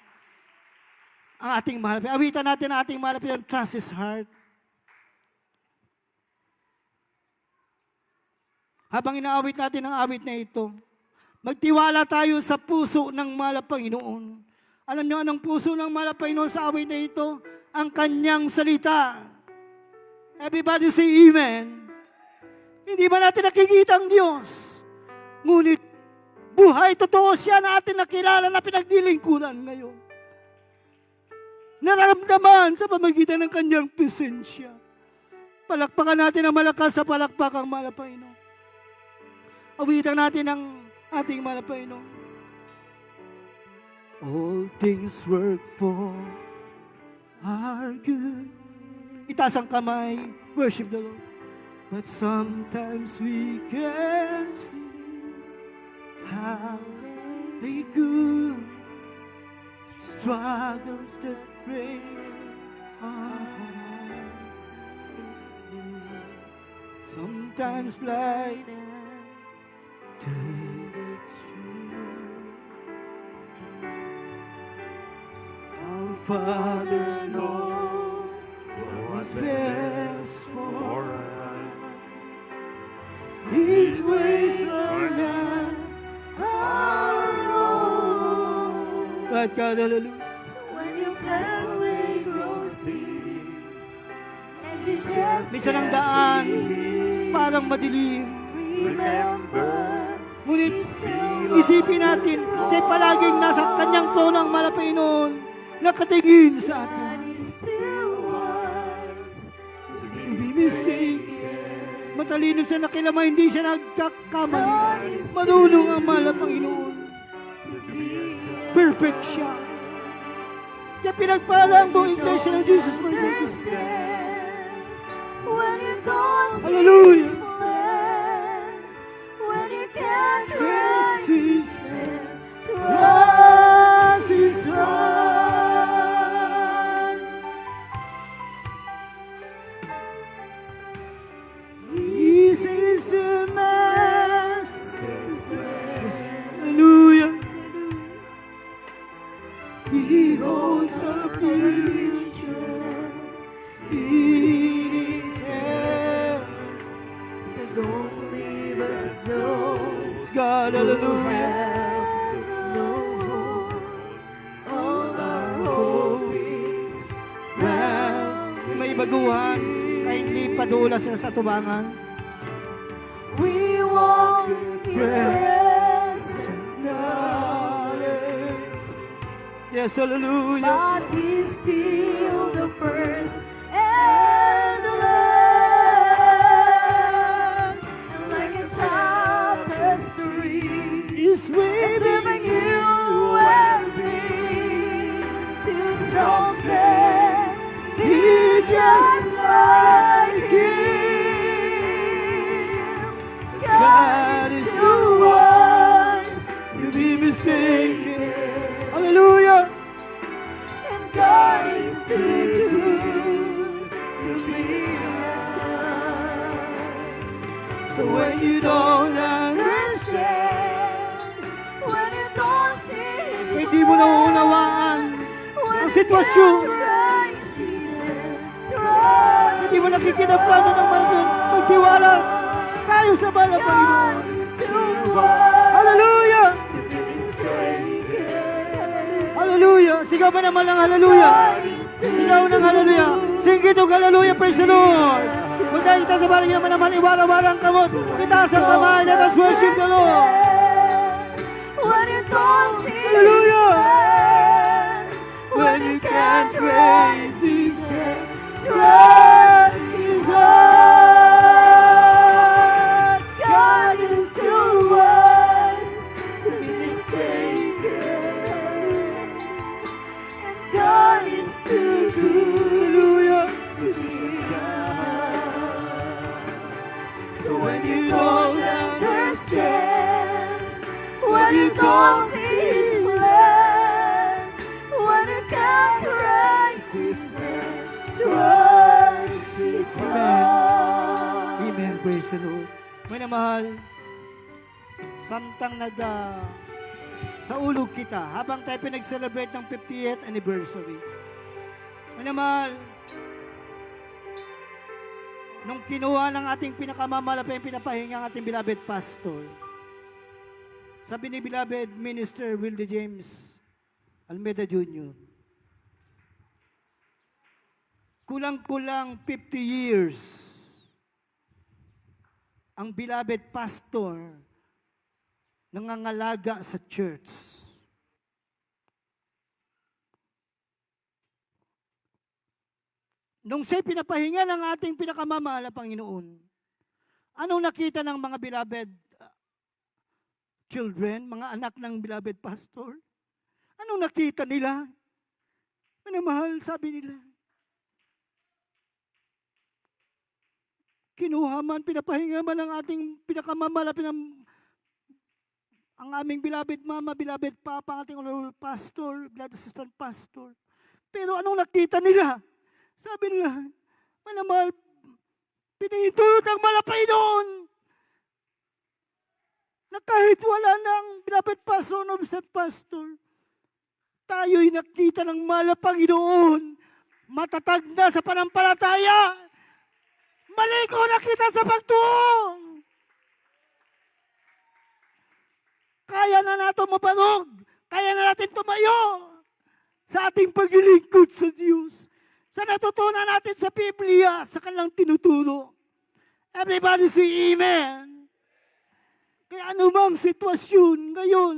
ang ating mahal. Awitan natin ang ating mahal. Trust His heart. Habang inaawit natin ang awit na ito, magtiwala tayo sa puso ng mahal na Panginoon. Alam niyo anong puso ng mahal na Panginoon sa awit na ito? Ang kanyang salita. Everybody say amen. Hindi ba natin nakikita ang Diyos? Ngunit buhay, totoo siya na atin nakilala na pinagdilingkuran ngayon. Nararamdaman sa pamagitan ng kanyang presensya. Palakpakan natin ang malakas sa palakpakang mahal na Panginoon. Awitan natin ang ating mahal na Panginoon. All things work for our good. Itaas ang kamay, worship the Lord. But sometimes we can see how they go. Struggles that break our hearts. Sometimes like to the truth. Our Father knows what's best for us. His ways are not our own. Right, God, hallelujah. So when your pathway grows deep and you just Minsan ang can't daan, see, parang madilim. remember Ngunit He's still isipin natin, siya'y palaging nasa kanyang tronong mahal na Panginoon, nakatingin sa atin. and He's still wise to To be be mistaken. Matalino siya na kilama, hindi siya nagkakamali. Marunong ang mahal na Panginoon. Perfect siya. Kaya pinagpala ang buong iglesia ng Jesus my God. when you don't see Hallelujah. His plan, when you can't Trust trace His His hand. hand, Trust His heart. This is the Master's best. Hallelujah. He holds our future in His hands. so don't leave us those God, who hallelujah. have no hope. All our hope is found in May baguhan, kahit di padula sila sa tubangan. We walk in present Knowledge. Yes, hallelujah. but He's still the first and the last. And like a tapestry, Is it's waiting. weaving you and me to something be just like Him. God is too wise to be mistaken. Hallelujah. And God is too good to be right. So when you don't understand, When you don't see His hindi mo nauunawaan ang sitwasyon, hindi mo nakikita ang plano ng Panginoon, magtiwala tayo sa mahal na Panginoon. Hallelujah! Hallelujah! Sigaw ba naman ng hallelujah? Sigaw ng hallelujah! Sing it to hallelujah, praise the Lord! Magkaya kita sa baling naman naman, iwala-walang kamot. Itaas ang kamay, let us worship the Lord! When you don't see Hallelujah! His hand, When you can't raise His hand, trust His heart. God is too wise to be mistaken, and God is too good Hallelujah! to be God. God. Amen. Praise the Lord. Minamahal, samtang sa ulog kita, habang tayo pinag-celebrate ng 50th anniversary. Minamahal, nung kinuha ng ating pinakamamalapit pinapahinga ang ating beloved pastor, sabi ni beloved Minister Wilde James Almeida Jr., kulang-kulang 50 years ang beloved pastor nangangalaga sa church. Nung siya'y pinapahinga ng ating pinakamamahal na Panginoon, anong nakita ng mga beloved children, mga anak ng beloved pastor? Anong nakita nila? Minamahal, sabi nila, kinuha man, pinapahinga man ang ating pinakamamalapit ang aming beloved mama, beloved papa, ang ating honorable pastor, beloved assistant pastor. Pero anong nakita nila? Sabi nila, manamahal, pinitulot ang malapay doon na kahit wala ng beloved pastor, honorable assistant pastor, tayo'y nakita ng malapang Panginoon, matatag na sa panampalataya. Mali ko nakita sa pagtuong. Kaya na natin mabarog. Kaya na natin tumayo sa ating paglilingkod sa Diyos. Sa natutunan natin sa Biblia, sa kanilang tinuturo. Everybody say Amen. Kaya anumang sitwasyon ngayon,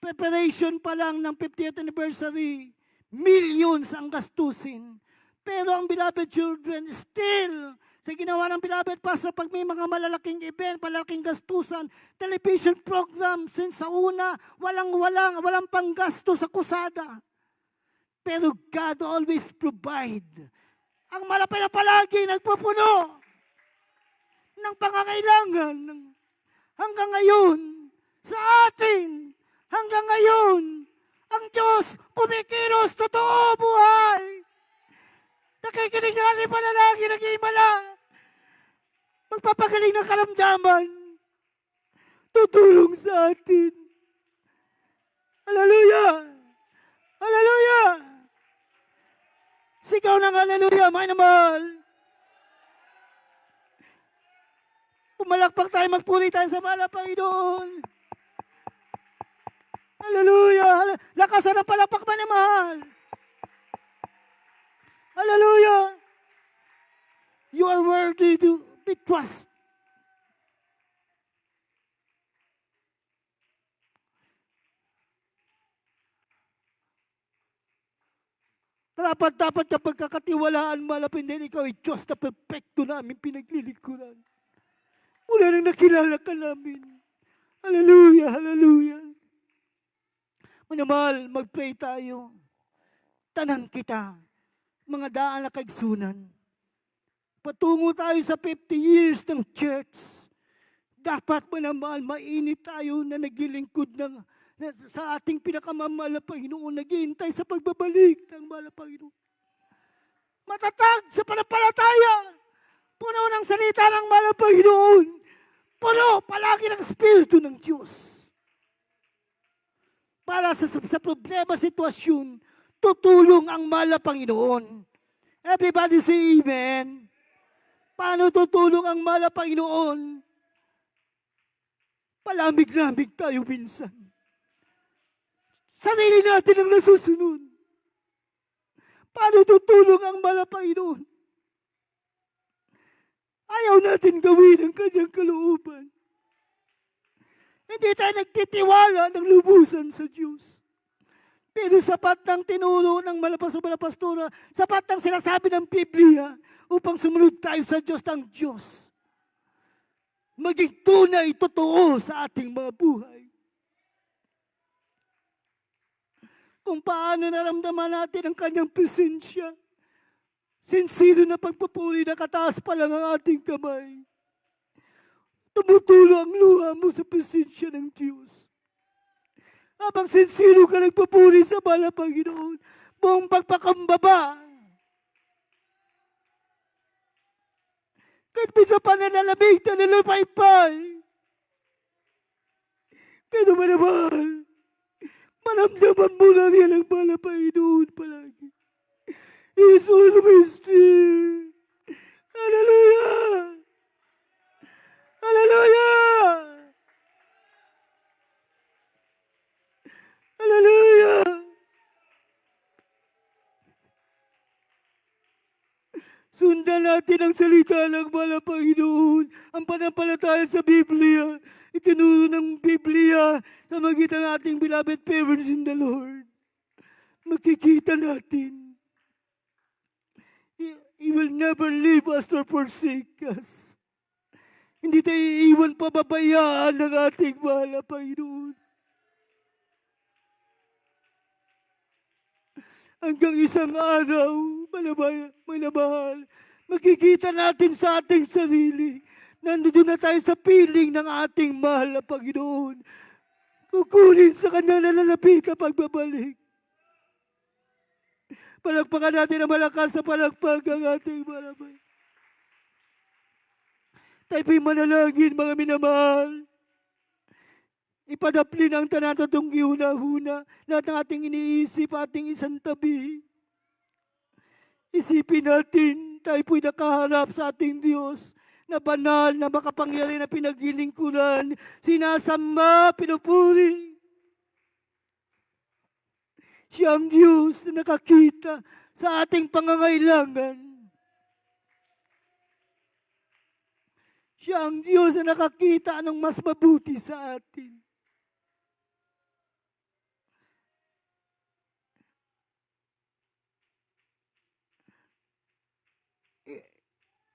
preparation pa lang ng 50th anniversary, millions ang gastusin. Pero ang beloved children, still, sa ginawa ng beloved pastor, pag may mga malalaking event, malalaking gastusan, television program, since sa una, walang panggasto sa kusada. Pero God always provide. Ang malapit na palagi nagpupuno ng pangangailangan hanggang ngayon sa atin. Hanggang ngayon, ang Diyos kumikilos, totoo buhay. Nakikinig na ating panalangin, nag-iimala. Magpapagaling ng kalamdaman. Tutulong sa atin. Hallelujah! Hallelujah! Sigaw ng hallelujah, mga namahal. Pumalakpak tayo, magpuri tayo sa mahal na Panginoon. Hallelujah! Lakasan ang palakpak, mga namahal. Hallelujah! You are worthy to be trusted. Dapat kapag kakatiwalaan malapit din ikaw ay Diyos na perfecto namin pinaglilingkuran. Wala nang nakilala ka namin. Hallelujah! Hallelujah! Manamahal, mag-pray tayo. Tanan kita. Mga daan na kaigsunan. Patungo tayo sa 50 years ng church. Dapat manamahal, mainit tayo na naglilingkod sa ating pinakamamahal na Panginoon, naghihintay sa pagbabalik ng mahal na Panginoon. Matatag sa panampalataya. Puno ng salita ng mahal na Panginoon. Puno palagi ng Espiritu ng Diyos. Para sa problema, sitwasyon, tutulong ang mahal na Panginoon. Everybody say Amen. Paano tutulong ang mahal na Panginoon? Palamig-lamig tayo minsan. Sarili natin ang nasusunod. Paano tutulong ang mahal na Panginoon? Ayaw natin gawin ang kanyang kalooban. Hindi tayo nagtitiwala ng lubusan sa Diyos. Pero sapat ng tinuro ng malapastora, sapat ng sinasabi ng Biblia upang sumunod tayo sa Diyos ng Diyos. Maging tunay, totoo sa ating mga buhay. Kung paano naramdaman natin ang kanyang presensya. Sincere na pagpupuri na kataas pa lang ang ating kamay. Tumutulo ang luha mo sa presensya ng Diyos. Habang sincere ka nagpupuri sa mahal na Panginoon, buong pagpakambaba. Kahit minsan pa nalalamig na nalapaypay. Pero manamahal, maramdaman mo na riyan ang malapay noon palagi. He is always there. Hallelujah! Hallelujah! Hallelujah! Sundan natin ang salita ng mahal na Panginoon. Ang panampalataya sa Biblia, itinuro ng Biblia sa magitan ng ating beloved parents in the Lord. Makikita natin. He will never leave us or forsake us. Hindi tayo iiwan pababayaan ng ating mahal na Panginoon. Hanggang isang araw, manamahal, makikita natin sa ating sarili, nandun na tayo sa piling ng ating mahal na Panginoon. Kukunin sa kanya na lalapit na pagbabalik. Palagpakan natin ang malakas na palagpag ang ating mahal na Panginoon. Tayo po'y manalangin, mga minamahal. Ipadaplin ang tanatatong ihuna-huna, lahat ng ating iniisip, ating isang tabi. Isipin natin, tayo po'y nakaharap sa ating Diyos, na banal, na makapangyari na pinaglilingkuran, sinasamba, pinupuri. Siya ang Diyos na nakakita sa ating pangangailangan. Siya ang Diyos na nakakita anong mas mabuti sa atin.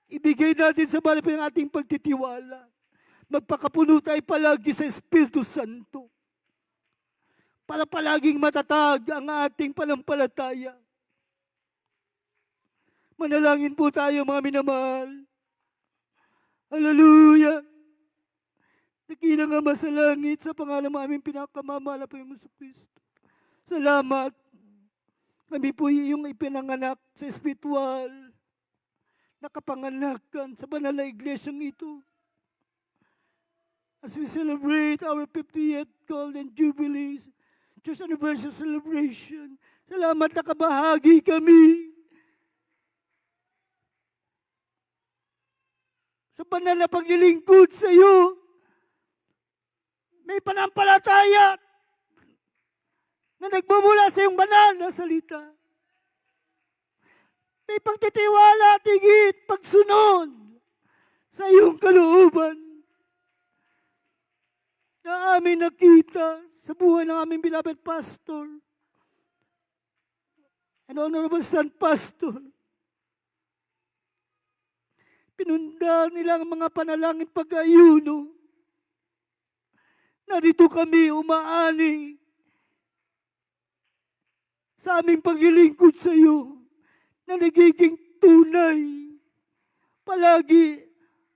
Ibigay natin sa malapit ng ating pagtitiwala. Magpakapuno tayo palagi sa Espiritu Santo. Para palaging matatag ang ating panampalataya. Manalangin po tayo, mga minamahal. Hallelujah! Nakilang Ama sa langit, sa pangalan ng aming pinakamamahal na Panginoong Kristo. Salamat. Kami po yung ipinanganak sa espiritual, nakapanganakan sa banal na iglesyang ito. As we celebrate our 50th Golden Jubilees, Church Anniversary Celebration, salamat na kabahagi kami sa banal na paglilingkod sa iyo. May panampalataya na nagmumula sa iyong banal na salita. May pagtitiwala, tigit, pagsunod sa iyong kalooban na amin nakita sa buhay ng aming beloved pastor and honorable son pastor. Pinunda nila ang mga panalangin pag-ayuno. Narito kami umaani sa aming paglilingkod sa iyo na nagiging tunay. Palagi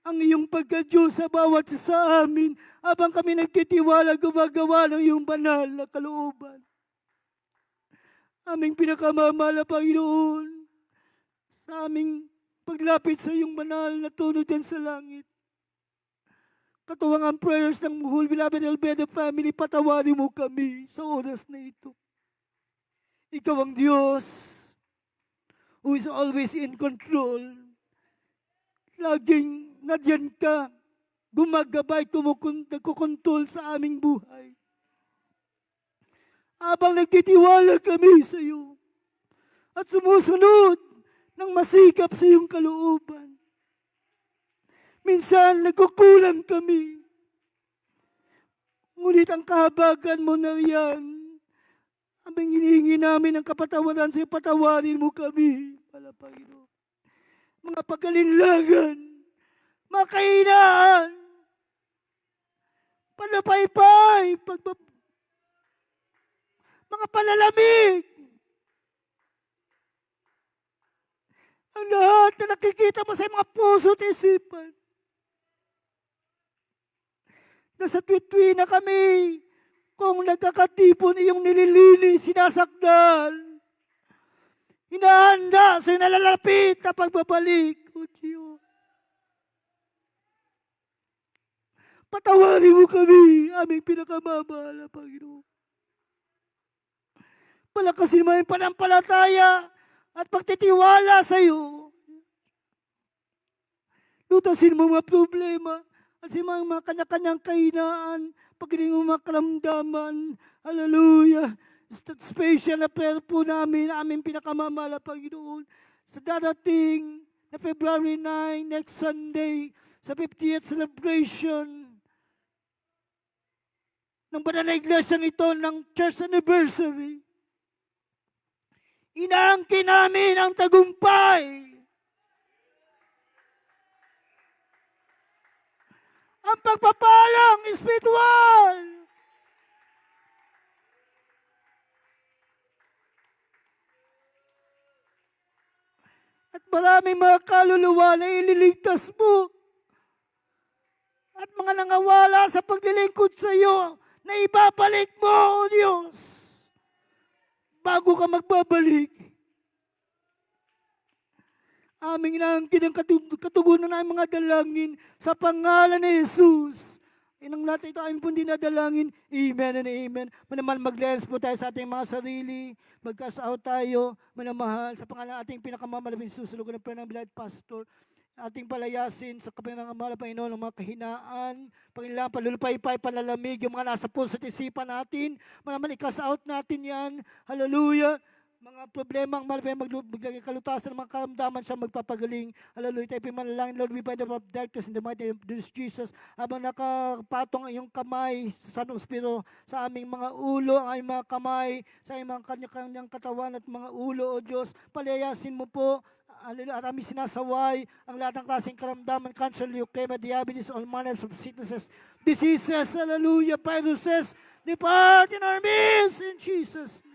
ang iyong pagka-Diyos sa bawat sa amin habang kami nagtitiwala gumagawa ng iyong banal na kalooban. Aming pinakamamahal na Panginoon, sa aming paglapit sa iyong banal na tunod yan sa langit. Katuwang ang prayers ng whole beloved Albedo family, patawarin mo kami sa oras na ito. Ikaw ang Diyos who is always in control. Laging nadyan ka, gumagabay, nagkukontrol sa aming buhay. Habang nagtitiwala kami sa iyo at sumusunod ng masikap sa iyong kalooban. Minsan nagkukulang kami. Ngunit ang kahabagan mo na yan, aming hinihingi namin ang kapatawaran sa iyo, patawarin mo kami, pala Panginoon. Mga pagkalinlangan, mga kahinaan, panapaypay, mga palalamig, ang lahat na nakikita mo sa mga puso at isipan. Nasa tuwi na kami kung nagkakatipon iyong nililinis, sinasakdal. hinahanda sa nalalapit na pagbabalik, O Diyos. Patawarin mo kami, aming pinakamamahal na Panginoon. Palakasin mo yung panampalataya at pagtitiwala sa iyo. Lutasin mo mga problema at si mga kanya-kanyang kahinaan, pagkiling mo mga karamdaman. Hallelujah. Special na prayer po namin, aming pinakamamahal na Panginoon. Sa darating na February 9, next Sunday, sa 50th celebration ng banal na iglesyang ito ng church anniversary. Inaangkin namin ang tagumpay. Ang pagpapalang espiritual. At maraming mga kaluluwa na ililigtas mo. At mga nangawala sa paglilingkod sa iyo na ibabalik mo, O Diyos, bago ka magbabalik. Aming inaangkin ang katugunan ng mga dalangin sa pangalan ni Jesus. Inang lahat ito aming pong dinadalangin. Amen and amen. Manaman mag-lens po tayo sa ating mga sarili. Magkasao tayo, manamahal. Sa pangalan ating pinakamamalaking susulugan ng Panginoon Beloved Pastor. Ating palayasin sa kapangamahal Panginoon ng mga kahinaan, Panginoon, palulupay-pay, palalamig, yung mga nasa puso at isipan natin, malaman ikas-out natin yan, hallelujah, mga problema ang malapay maglagay kalutasan, mga karamdaman siya magpapagaling, hallelujah, tayo pimanalangin, Lord, we bind the power of darkness in the mighty name of Jesus, habang nakapatong ang iyong kamay sa Santo Espiritu, sa aming mga ulo, ang aming mga kamay, sa aming mga kanya-kanyang katawan at mga ulo, O Diyos, palayasin mo po, at aming sinasaway ang lahat ng klaseng karamdaman, cancer, leukemia, diabetes, all manners of sicknesses, diseases, hallelujah, viruses, depart in our midst in Jesus' name.